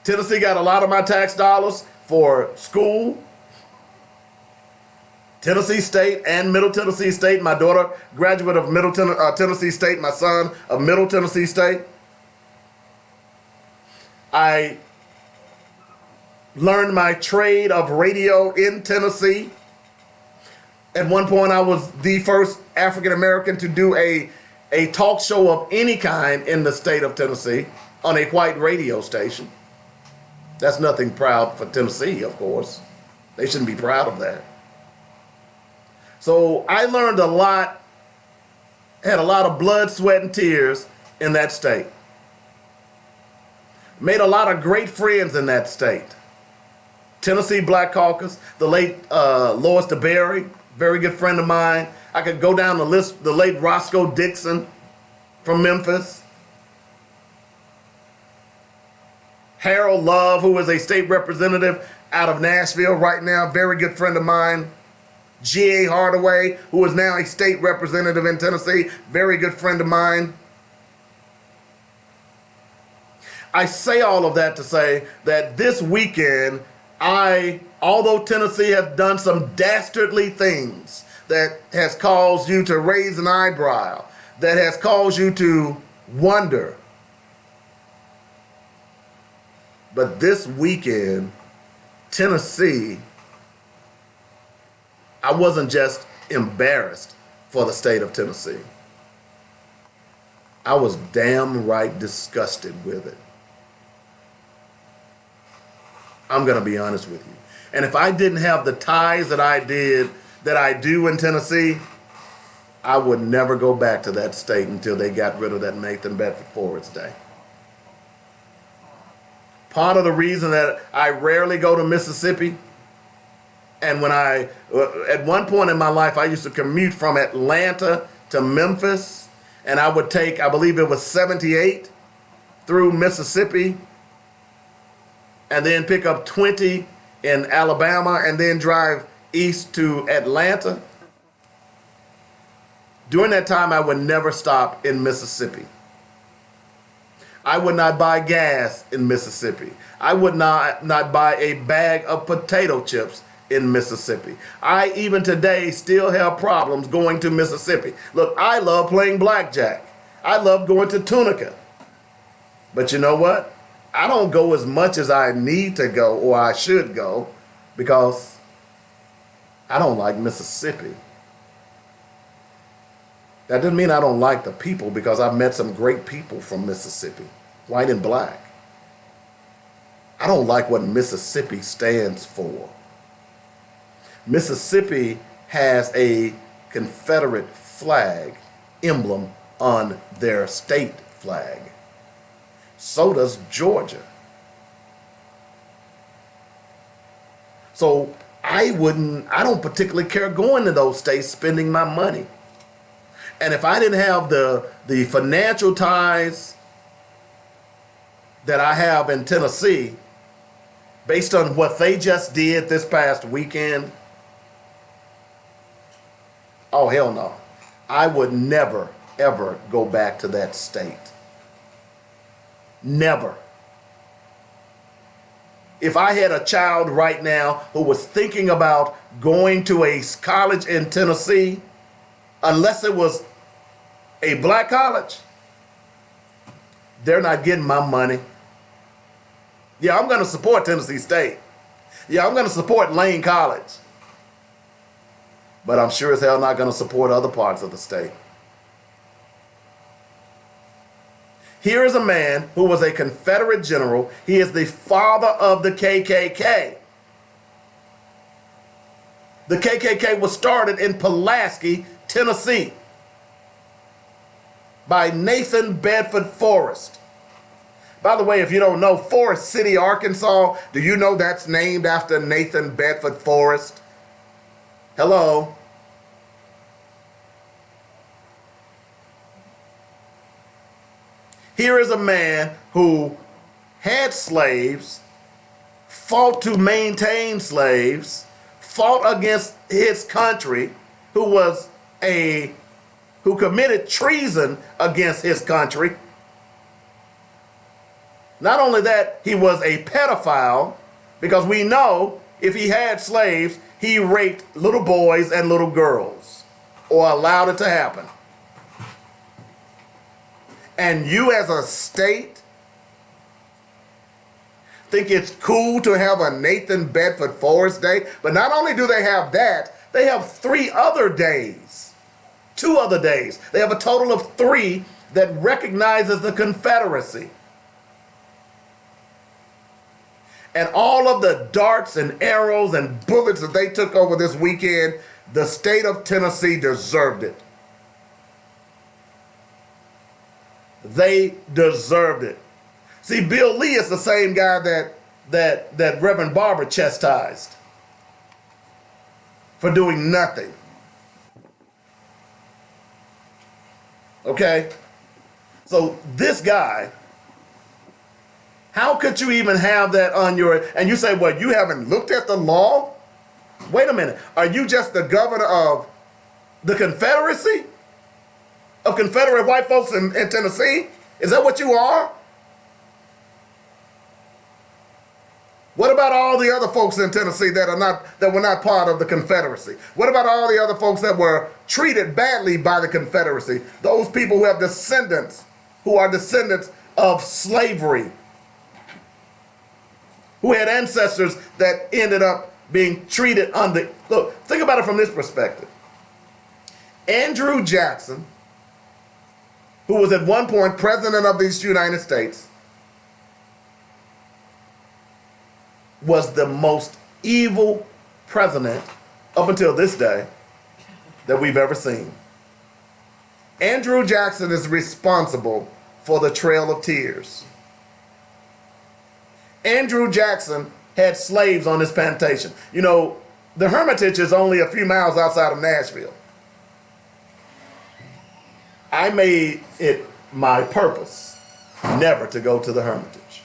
Tennessee got a lot of my tax dollars for school. Tennessee State and Middle Tennessee State. My daughter, graduate of Middle Tennessee State. My son, of Middle Tennessee State. I learned my trade of radio in Tennessee. At one point, I was the first African American to do a talk show of any kind in the state of Tennessee on a white radio station. That's nothing proud for Tennessee, of course. They shouldn't be proud of that. So I learned a lot, had a lot of blood, sweat, and tears in that state. Made a lot of great friends in that state. Tennessee Black Caucus, the late Lois DeBerry, very good friend of mine. I could go down the list, the late Roscoe Dixon from Memphis. Harold Love, who is a state representative out of Nashville right now, very good friend of mine. G.A. Hardaway, who is now a state representative in Tennessee, very good friend of mine. I say all of that to say that this weekend, although Tennessee has done some dastardly things that has caused you to raise an eyebrow, that has caused you to wonder, but this weekend, Tennessee, I wasn't just embarrassed for the state of Tennessee. I was damn right disgusted with it. I'm going to be honest with you. And if I didn't have the ties that I do in Tennessee, I would never go back to that state until they got rid of that Nathan Bedford Forrest Day. Part of the reason that I rarely go to Mississippi, and when at one point in my life, I used to commute from Atlanta to Memphis, and I would take, I believe it was 78 through Mississippi, and then pick up 20 in Alabama, and then drive east to Atlanta. During that time, I would never stop in Mississippi. I would not buy gas in Mississippi. I would not buy a bag of potato chips in Mississippi. I, even today, still have problems going to Mississippi. Look, I love playing blackjack. I love going to Tunica. But you know what? I don't go as much as I need to go, or I should go, because I don't like Mississippi. That doesn't mean I don't like the people, because I've met some great people from Mississippi, white and black. I don't like what Mississippi stands for. Mississippi has a Confederate flag emblem on their state flag. So does Georgia. So I don't particularly care going to those states, spending my money. And if I didn't have the financial ties that I have in Tennessee, based on what they just did this past weekend, oh, hell no. I would never, ever go back to that state. Never. If I had a child right now who was thinking about going to a college in Tennessee, unless it was a black college, they're not getting my money. Yeah, I'm going to support Tennessee State. Yeah, I'm going to support Lane College. But I'm sure as hell not going to support other parts of the state. Here is a man who was a Confederate general. He is the father of the KKK. The KKK was started in Pulaski, Tennessee. by Nathan Bedford Forrest. By the way, if you don't know, Forest City, Arkansas, do you know that's named after Nathan Bedford Forrest? Hello? Here is a man who had slaves, fought to maintain slaves, fought against his country, who committed treason against his country. Not only that, he was a pedophile, because we know if he had slaves, he raped little boys and little girls, or allowed it to happen. And you as a state think it's cool to have a Nathan Bedford Forrest Day? But not only do they have that, they have 3 other days. 2 other days. They have a total of 3 that recognizes the Confederacy. And all of the darts and arrows and bullets that they took over this weekend, the state of Tennessee deserved it. They deserved it. See, Bill Lee is the same guy that Reverend Barber chastised for doing nothing. Okay? So this guy, how could you even have that on your, and you say, well, you haven't looked at the law? Wait a minute. Are you just the governor of the Confederacy? Of Confederate white folks in Tennessee? Is that what you are? What about all the other folks in Tennessee that were not part of the Confederacy? What about all the other folks that were treated badly by the Confederacy? Those people who have descendants, who are descendants of slavery, who had ancestors that ended up being treated under. Look, think about it from this perspective. Andrew Jackson, who was at one point president of these United States, was the most evil president up until this day that we've ever seen. Andrew Jackson is responsible for the Trail of Tears. Andrew Jackson had slaves on his plantation. You know, the Hermitage is only a few miles outside of Nashville. I made it my purpose never to go to the Hermitage.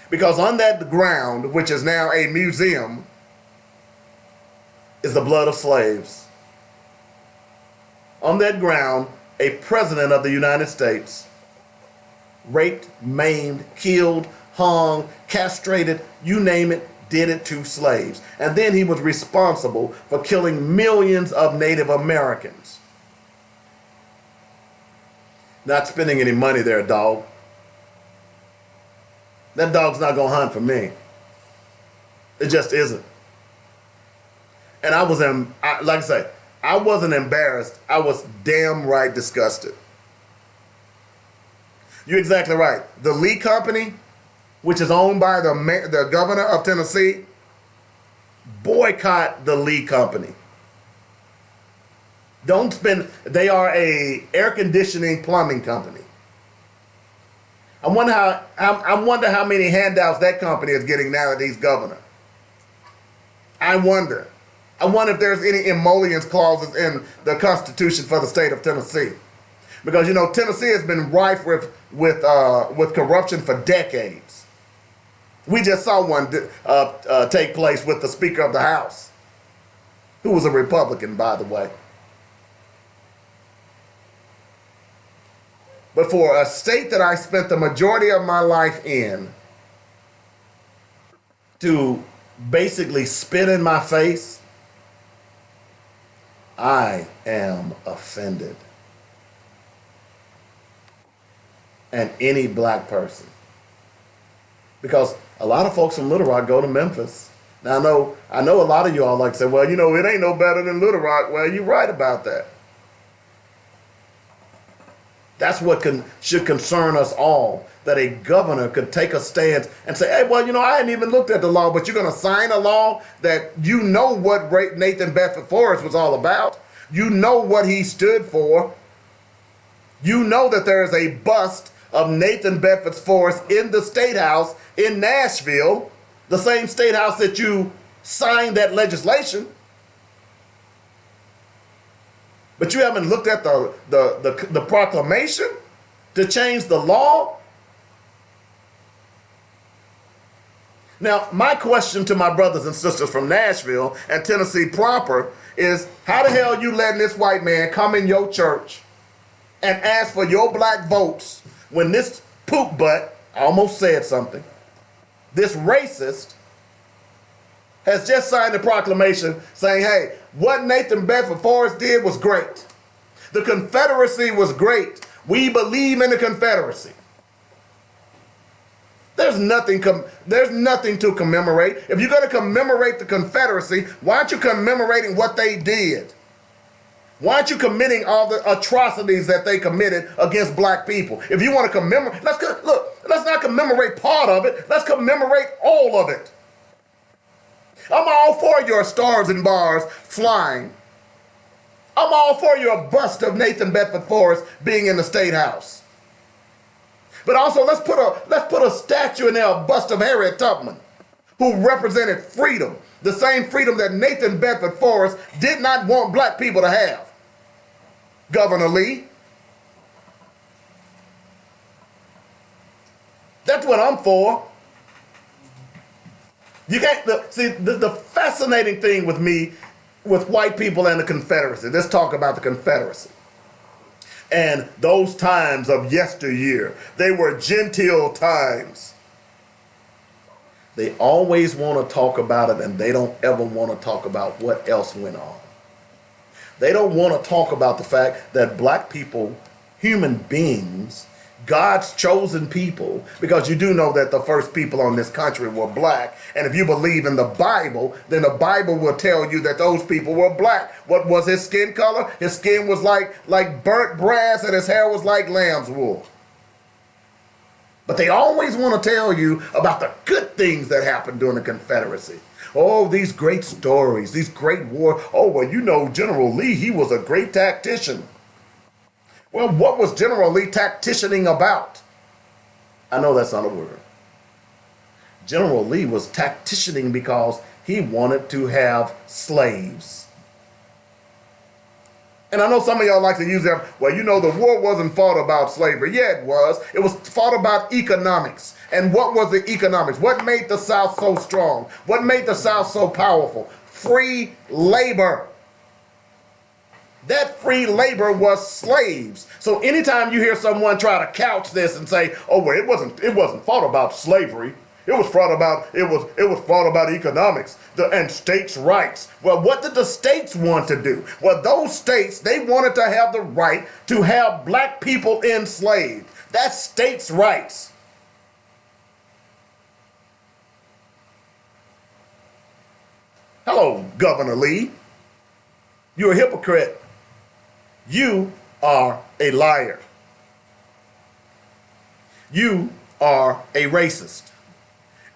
Because on that ground, which is now a museum, is the blood of slaves. On that ground, a president of the United States raped, maimed, killed, hung, castrated, you name it, did it to slaves. And then he was responsible for killing millions of Native Americans. Not spending any money there, dog. That dog's not going to hunt for me. It just isn't. And I wasn't embarrassed. I was damn right disgusted. You're exactly right. The Lee Company, which is owned by the governor of Tennessee, boycott the Lee Company. They are a air conditioning plumbing company. I wonder how many handouts that company is getting now that he's governor. I wonder if there's any emollients clauses in the Constitution for the state of Tennessee. Because, you know, Tennessee has been rife with corruption for decades. We just saw one take place with the Speaker of the House, who was a Republican, by the way. But for a state that I spent the majority of my life in to basically spit in my face, I am offended. And any black person. Because a lot of folks from Little Rock go to Memphis. Now I know a lot of y'all like to say, well, you know, it ain't no better than Little Rock. Well, you're right about that. That's what should concern us all, that a governor could take a stance and say, hey, well, you know, I hadn't even looked at the law, but you're going to sign a law that you know what Nathan Bedford Forrest was all about. You know what he stood for. You know that there is a bust of Nathan Bedford Forrest in the State House in Nashville, the same State House that you signed that legislation. But you haven't looked at the proclamation to change the law. Now, my question to my brothers and sisters from Nashville and Tennessee proper is, how the hell you letting this white man come in your church and ask for your black votes when this poop butt, I almost said something, this racist has just signed a proclamation saying, hey, what Nathan Bedford Forrest did was great. The Confederacy was great. We believe in the Confederacy. There's nothing to commemorate. If you're going to commemorate the Confederacy, why aren't you commemorating what they did? Why aren't you committing all the atrocities that they committed against black people? If you want to commemorate, let's not commemorate part of it. Let's commemorate all of it. I'm all for your stars and bars flying. I'm all for your bust of Nathan Bedford Forrest being in the State House. But also, let's put a statue in there, a bust of Harriet Tubman, who represented freedom, the same freedom that Nathan Bedford Forrest did not want black people to have. Governor Lee. That's what I'm for. You can't see the fascinating thing with me, with white people and the Confederacy. Let's talk about the Confederacy. And those times of yesteryear, they were genteel times. They always want to talk about it, and they don't ever want to talk about what else went on. They don't want to talk about the fact that black people, human beings, God's chosen people, because you do know that the first people on this country were black. And if you believe in the Bible, then the Bible will tell you that those people were black. What was his skin color? His skin was like burnt brass, and his hair was like lamb's wool. But they always want to tell you about the good things that happened during the Confederacy. Oh, these great stories, these great wars. Oh, well, you know, General Lee, he was a great tactician. Well, what was General Lee tacticianing about? I know that's not a word. General Lee was tacticianing because he wanted to have slaves. And I know some of y'all like to use that, well, you know, the war wasn't fought about slavery. Yeah, it was. It was fought about economics. And what was the economics? What made the South so strong? What made the South so powerful? Free labor. That free labor was slaves. So anytime you hear someone try to couch this and say, "Oh, well, it wasn't fought about slavery. It was fought about economics and states' rights." Well, what did the states want to do? Well, those states, they wanted to have the right to have black people enslaved. That's states' rights. Hello, Governor Lee. You're a hypocrite. You are a liar. You are a racist.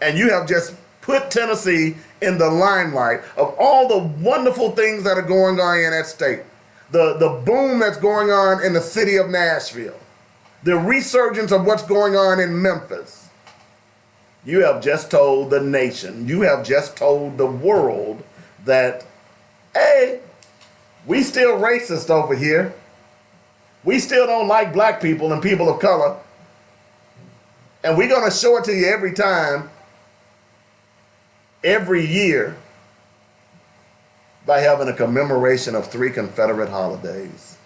And you have just put Tennessee in the limelight of all the wonderful things that are going on in that state. The boom that's going on in the city of Nashville. The resurgence of what's going on in Memphis. You have just told the nation, you have just told the world that, hey, we still racist over here. We still don't like black people and people of color. And we're going to show it to you every time, every year, by having a commemoration of 3 Confederate holidays.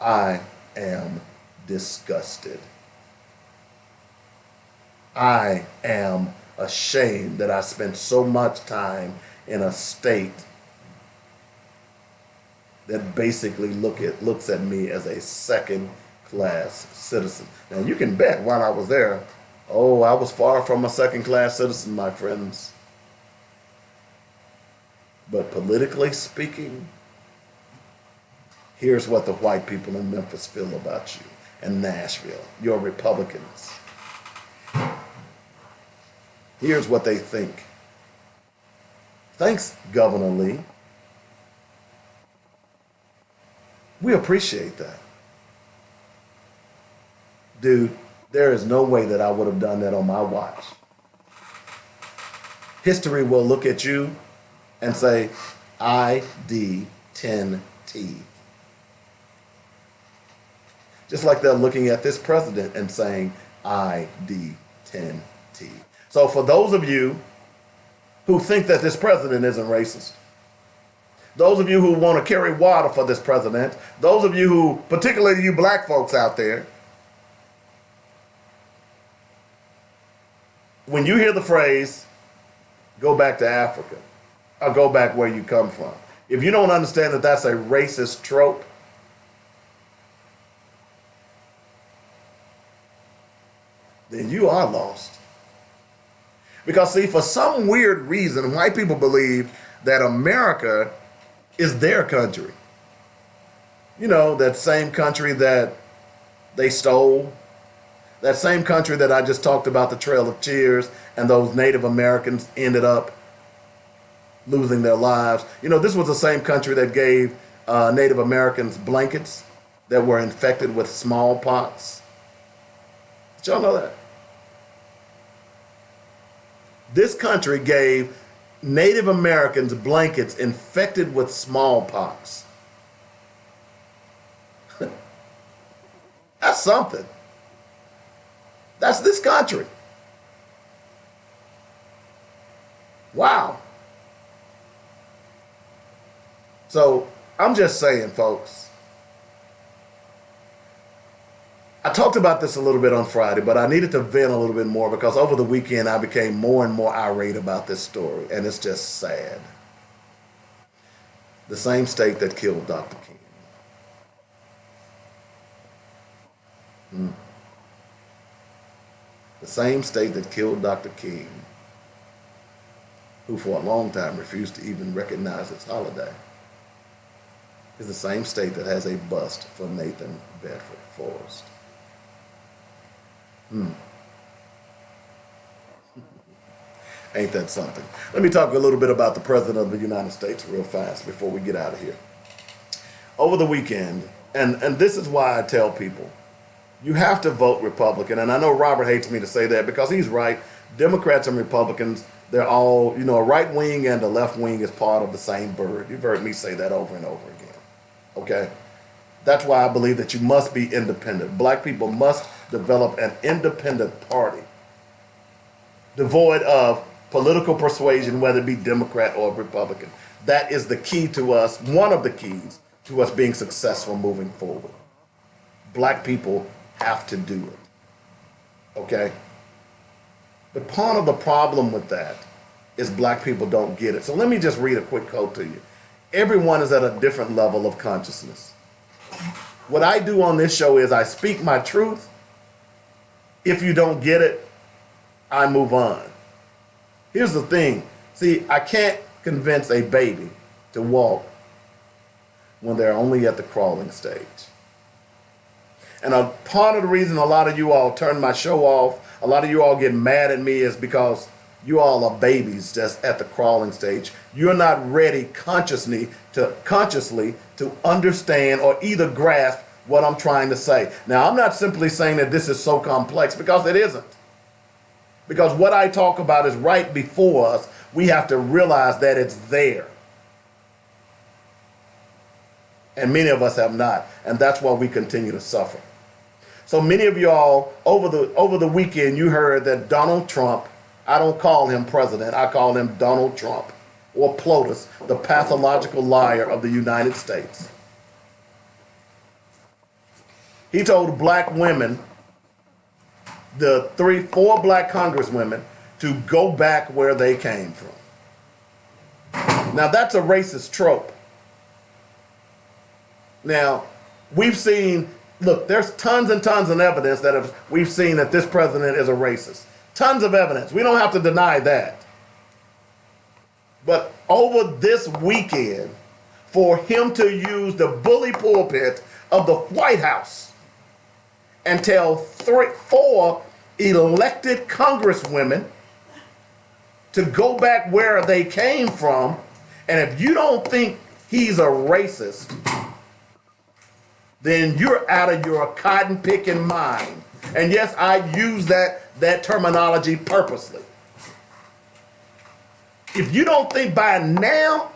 I am disgusted. I am ashamed that I spent so much time in a state that basically looks at me as a second-class citizen. Now, you can bet while I was there, oh, I was far from a second-class citizen, my friends. But politically speaking, here's what the white people in Memphis feel about you, and Nashville, your Republicans. Here's what they think. Thanks, Governor Lee. We appreciate that. Dude, there is no way that I would have done that on my watch. History will look at you and say, ID 10T. Just like they're looking at this president and saying, ID 10T. So for those of you who think that this president isn't racist, those of you who want to carry water for this president, those of you who, particularly you black folks out there, when you hear the phrase, go back to Africa, or go back where you come from, if you don't understand that that's a racist trope, then you are lost. Because see, for some weird reason, white people believe that America is their country. You know, that same country that they stole, that same country that I just talked about, the Trail of Tears, and those Native Americans ended up losing their lives. You know, this was the same country that gave Native Americans blankets that were infected with smallpox. Did y'all know that? This country gave Native Americans blankets infected with smallpox. That's something. That's this country. Wow. So I'm just saying, folks, I talked about this a little bit on Friday, but I needed to vent a little bit more because over the weekend I became more and more irate about this story, and it's just sad. The same state that killed Dr. King. The same state that killed Dr. King, who for a long time refused to even recognize its holiday, is the same state that has a bust for Nathan Bedford Forrest. Ain't that something? Let me talk a little bit about the President of the United States real fast before we get out of here. Over the weekend, and this is why I tell people, you have to vote Republican. And I know Robert hates me to say that because he's right. Democrats and Republicans, they're all, you know, a right wing and a left wing is part of the same bird. You've heard me say that over and over again. Okay? That's why I believe that you must be independent. Black people must develop an independent party, devoid of political persuasion, whether it be Democrat or Republican. That is the key to us, one of the keys to us being successful moving forward. Black people have to do it. Okay? But part of the problem with that is black people don't get it. So let me just read a quick quote to you. Everyone is at a different level of consciousness. What I do on this show is I speak my truth. If you don't get it, I move on. Here's the thing. See, I can't convince a baby to walk when they're only at the crawling stage. And a part of the reason a lot of you all turn my show off, a lot of you all get mad at me is because you all are babies just at the crawling stage. You're not ready consciously to understand or either grasp what I'm trying to say. Now, I'm not simply saying that this is so complex because it isn't. Because what I talk about is right before us. We have to realize that it's there. And many of us have not. And that's why we continue to suffer. So many of y'all, over the weekend, you heard that Donald Trump, I don't call him president, I call him Donald Trump, or PLOTUS, the pathological liar of the United States. He told black women, the 4 black congresswomen, to go back where they came from. Now that's a racist trope. Now, we've seen, look, there's tons and tons of evidence that we've seen that this president is a racist. Tons of evidence. We don't have to deny that. But over this weekend, for him to use the bully pulpit of the White House and tell 4 elected congresswomen to go back where they came from, and if you don't think he's a racist, then you're out of your cotton picking mind. And yes, I use that terminology purposely. If you don't think by now,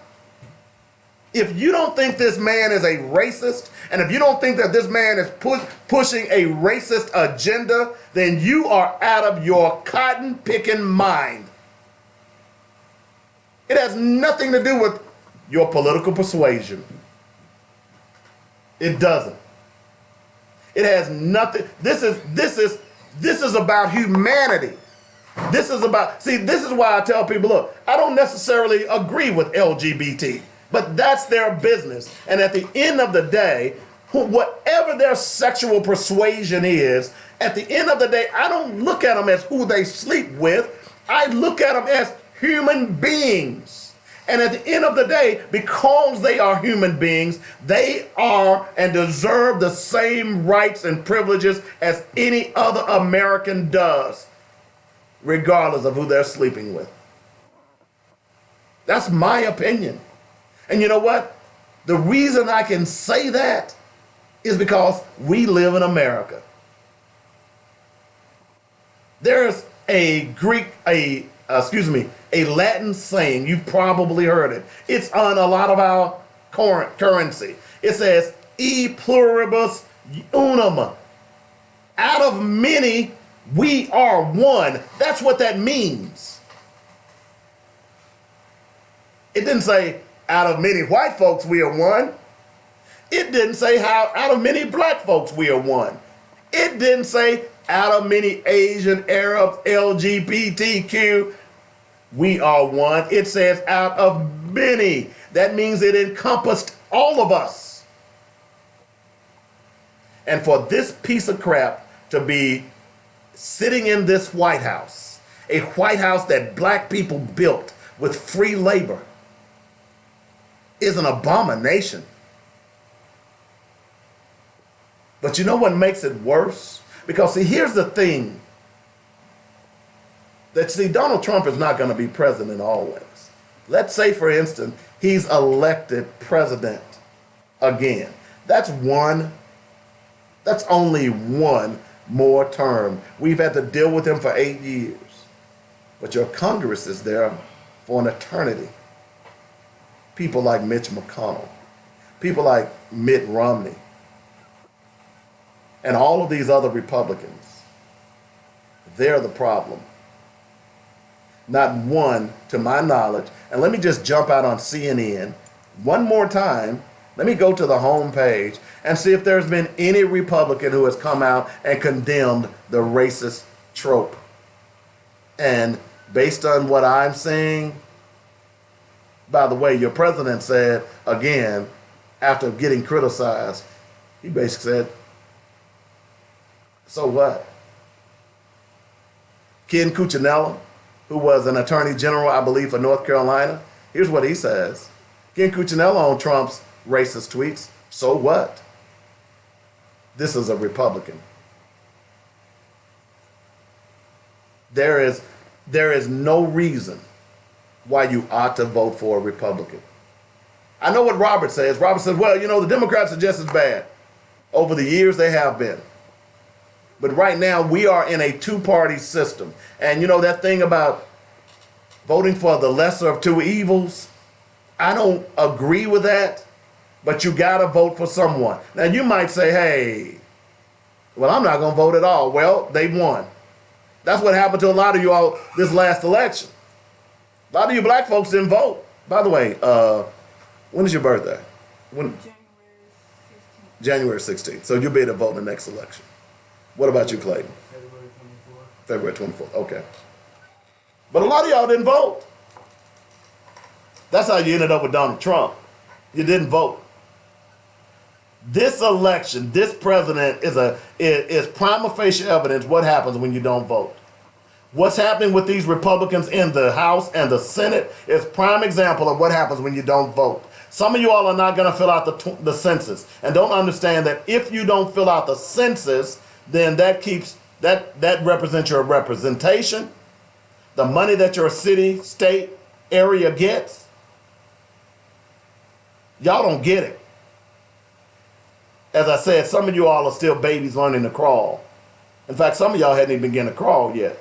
if you don't think this man is a racist, and if you don't think that this man is pushing a racist agenda, then you are out of your cotton picking mind. It has nothing to do with your political persuasion. It doesn't. It has nothing. This is about humanity. This is why I tell people, look, I don't necessarily agree with LGBT, but that's their business. And at the end of the day, whatever their sexual persuasion is, at the end of the day, I don't look at them as who they sleep with. I look at them as human beings. And at the end of the day, because they are human beings, they are and deserve the same rights and privileges as any other American does, regardless of who they're sleeping with. That's my opinion. And you know what? The reason I can say that is because we live in America. There's a Latin saying, you've probably heard it. It's on a lot of our currency. It says, e pluribus unum. Out of many, we are one. That's what that means. It didn't say, out of many white folks, we are one. It didn't say how out of many black folks, we are one. It didn't say out of many Asian, Arabs, LGBTQ, we are one. It says out of many. That means it encompassed all of us. And for this piece of crap to be sitting in this White House, a White House that black people built with free labor, is an abomination. But you know what makes it worse? Because see, here's the thing. Donald Trump is not going to be president always. Let's say, for instance, he's elected president again. That's only one more term. We've had to deal with him for 8 years. But your Congress is there for an eternity. People like Mitch McConnell, people like Mitt Romney, and all of these other Republicans. They're the problem. Not one, to my knowledge, and let me just jump out on CNN one more time. Let me go to the home page and see if there's been any Republican who has come out and condemned the racist trope. And based on what I'm seeing, by the way, your president said, again, after getting criticized, he basically said, so what? Ken Cuccinella, who was an attorney general, I believe, for North Carolina, here's what he says. Ken Cuccinella on Trump's racist tweets, so what? This is a Republican. There is no reason why you ought to vote for a Republican. I know what Robert says. Robert says, well, you know, the Democrats are just as bad. Over the years, they have been. But right now, we are in a two-party system. And you know that thing about voting for the lesser of two evils? I don't agree with that, but you got to vote for someone. Now, you might say, hey, well, I'm not going to vote at all. Well, they won. That's what happened to a lot of you all this last election. A lot of you black folks didn't vote. By the way, when is your birthday? When? January 16th. So you'll be able to vote in the next election. What about you, Clayton? February 24th. Okay. But a lot of y'all didn't vote. That's how you ended up with Donald Trump. You didn't vote. This election, this president is prima facie evidence what happens when you don't vote. What's happening with these Republicans in the House and the Senate is prime example of what happens when you don't vote. Some of you all are not going to fill out the census and don't understand that if you don't fill out the census, then that represents your representation, the money that your city, state, area gets. Y'all don't get it. As I said, some of you all are still babies learning to crawl. In fact, some of y'all hadn't even begun to crawl yet.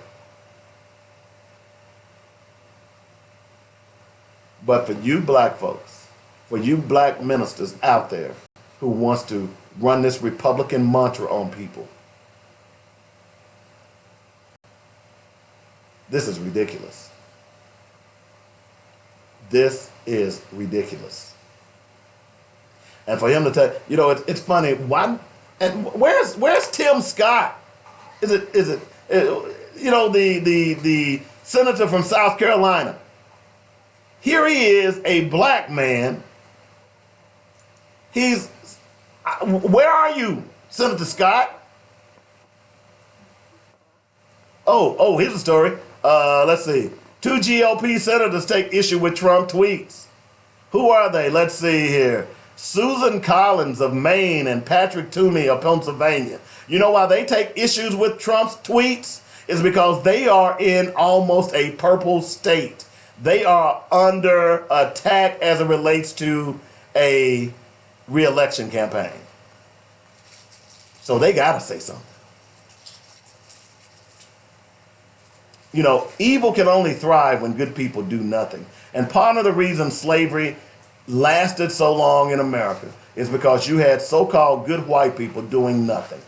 But for you black folks, for you black ministers out there who wants to run this Republican mantra on people, this is ridiculous. This is ridiculous. And for him to tell, it's funny. Why? And where's Tim Scott? Is it the senator from South Carolina? Here he is, a black man. Where are you, Senator Scott? Oh, here's the story. Let's see. 2 GOP senators take issue with Trump tweets. Who are they? Let's see here. Susan Collins of Maine and Patrick Toomey of Pennsylvania. You know why they take issues with Trump's tweets? It's because they are in almost a purple state. They are under attack as it relates to a re-election campaign. So they got to say something. Evil can only thrive when good people do nothing. And part of the reason slavery lasted so long in America is because you had so-called good white people doing nothing.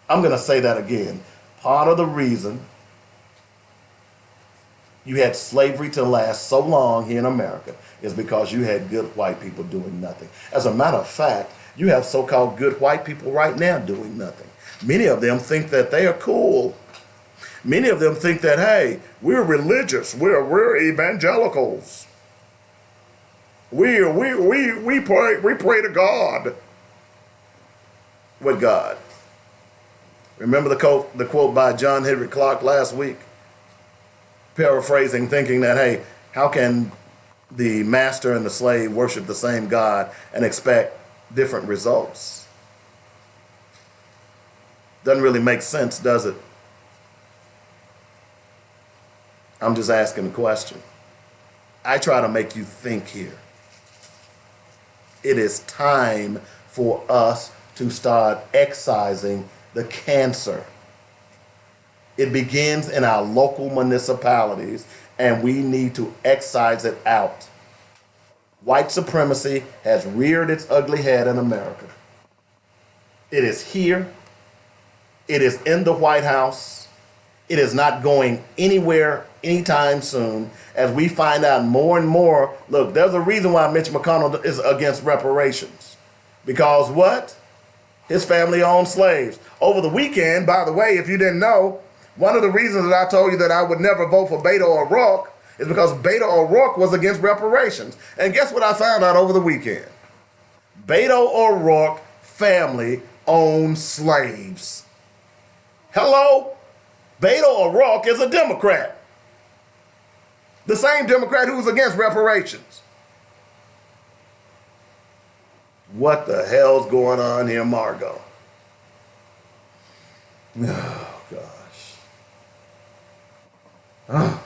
I'm going to say that again. Part of the reason you had slavery to last so long here in America is because you had good white people doing nothing. As a matter of fact, you have so-called good white people right now doing nothing. Many of them think that they are cool. Many of them think that, hey, we're religious, we're evangelicals. We pray to God. What God? Remember the quote by John Henry Clark last week? Paraphrasing, thinking that, hey, how can the master and the slave worship the same God and expect different results? Doesn't really make sense, does it? I'm just asking a question. I try to make you think here. It is time for us to start excising the cancer. It begins in our local municipalities, and we need to excise it out. White supremacy has reared its ugly head in America. It is here. It is in the White House. It is not going anywhere anytime soon. As we find out more and more, look, there's a reason why Mitch McConnell is against reparations. Because what? His family owned slaves. Over the weekend, by the way, if you didn't know, one of the reasons that I told you that I would never vote for Beto O'Rourke is because Beto O'Rourke was against reparations. And guess what I found out over the weekend? Beto O'Rourke family owned slaves. Hello? Beto O'Rourke is a Democrat. The same Democrat who was against reparations. What the hell's going on here, Margot? Oh, gosh. Oh.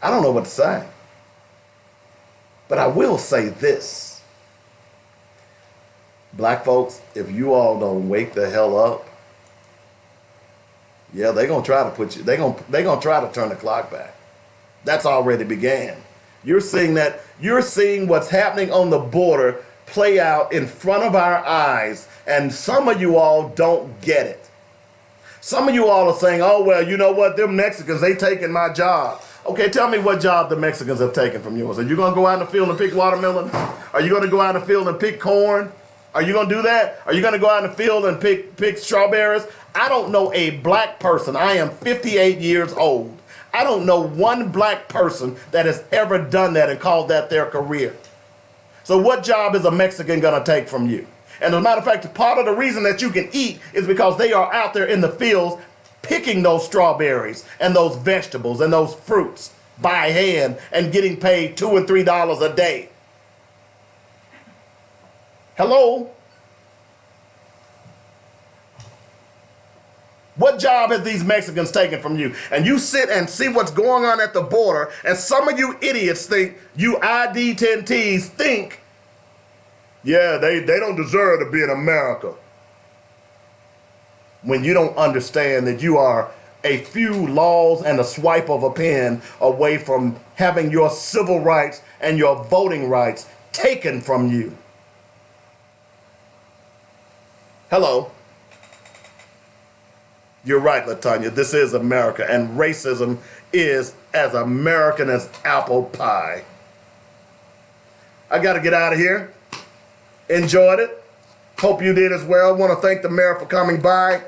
I don't know what to say. But I will say this. Black folks, if you all don't wake the hell up, yeah, they're going to try to put you, they're going to try to turn the clock back. That's already began. You're seeing what's happening on the border play out in front of our eyes, and some of you all don't get it. Some of you all are saying, oh, well, you know what, them Mexicans, they taking my job. Okay, tell me what job the Mexicans have taken from yours. Are you going to go out in the field and pick watermelon? Are you going to go out in the field and pick corn? Are you going to do that? Are you going to go out in the field and pick strawberries? I don't know a black person. I am 58 years old. I don't know one black person that has ever done that and called that their career. So what job is a Mexican going to take from you? And as a matter of fact, part of the reason that you can eat is because they are out there in the fields picking those strawberries and those vegetables and those fruits by hand and getting paid $2 and $3 a day. Hello? What job have these Mexicans taken from you? And you sit and see what's going on at the border, and some of you idiots think, you ID-10Ts think, yeah, they don't deserve to be in America. When you don't understand that you are a few laws and a swipe of a pen away from having your civil rights and your voting rights taken from you. Hello. You're right, LaTanya. This is America, and racism is as American as apple pie. I got to get out of here. Enjoyed it. Hope you did as well. Want to thank the mayor for coming by.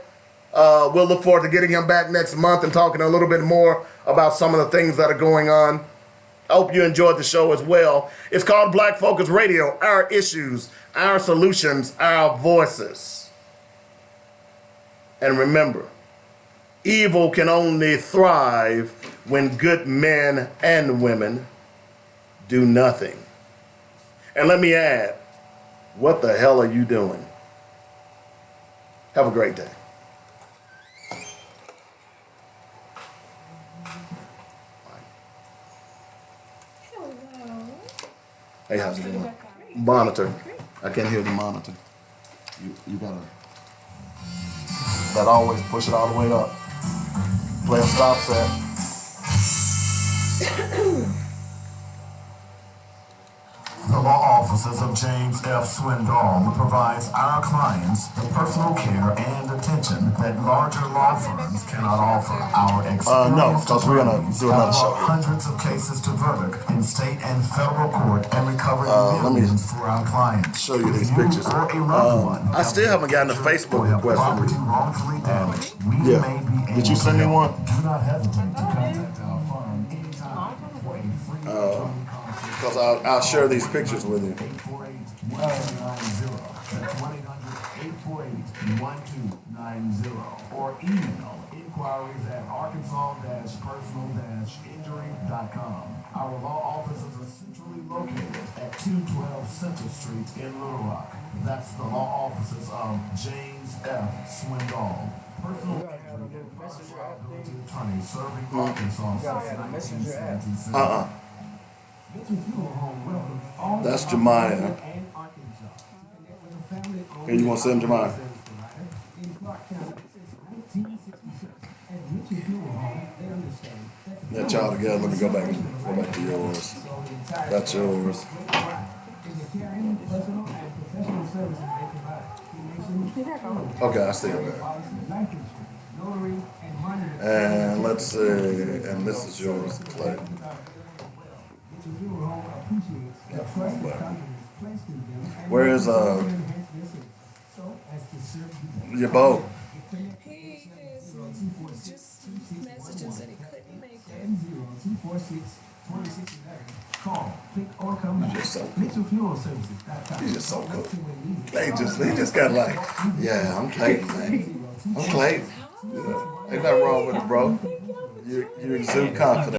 We'll look forward to getting him back next month and talking a little bit more about some of the things that are going on. I hope you enjoyed the show as well. It's called Black Focus Radio. Our issues, our solutions, our voices. And remember, evil can only thrive when good men and women do nothing. And let me add, what the hell are you doing? Have a great day. Hey, how's it going? Monitor. I can't hear the monitor. You gotta always push it all the way up. Play a stop set. The law offices of James F. Swindoll provides our clients the personal care and attention that larger law firms cannot offer. Our No, because we're gonna do another show here. Hundreds of cases to verdict in state and federal court and recover Let me millions for our clients. show you these If pictures. or a loved one I still haven't gotten a have Facebook have request from property you. wrongfully damaged, we Yeah. may be Did you able send to me help. one? Do not hesitate to contact our firm anytime for a free consultation. Because I'll share these pictures with you. 848-1290. That's 1-800-848-1290. Or email inquiries at arkansas-personal-injury.com. Our law offices are centrally located at 212 Center Street in Little Rock. That's the law offices of James F. Swindoll. Personal injury and product liability attorney serving Arkansas since 1976. That's Jemiah. Here, you want to send Jemiah? That y'all together. Let me go back to yours. That's yours. Okay, I see it there. And let's see. And this is yours, Clay. Where is your boat? He is just messages that he couldn't make it. Call, click, or come back. Just so Mitchell Fuel Services. He's just so good. Clay just got like, yeah, I'm Clayton, man. I'm Clayton. Ain't nothing wrong with it, bro. You exude confidence.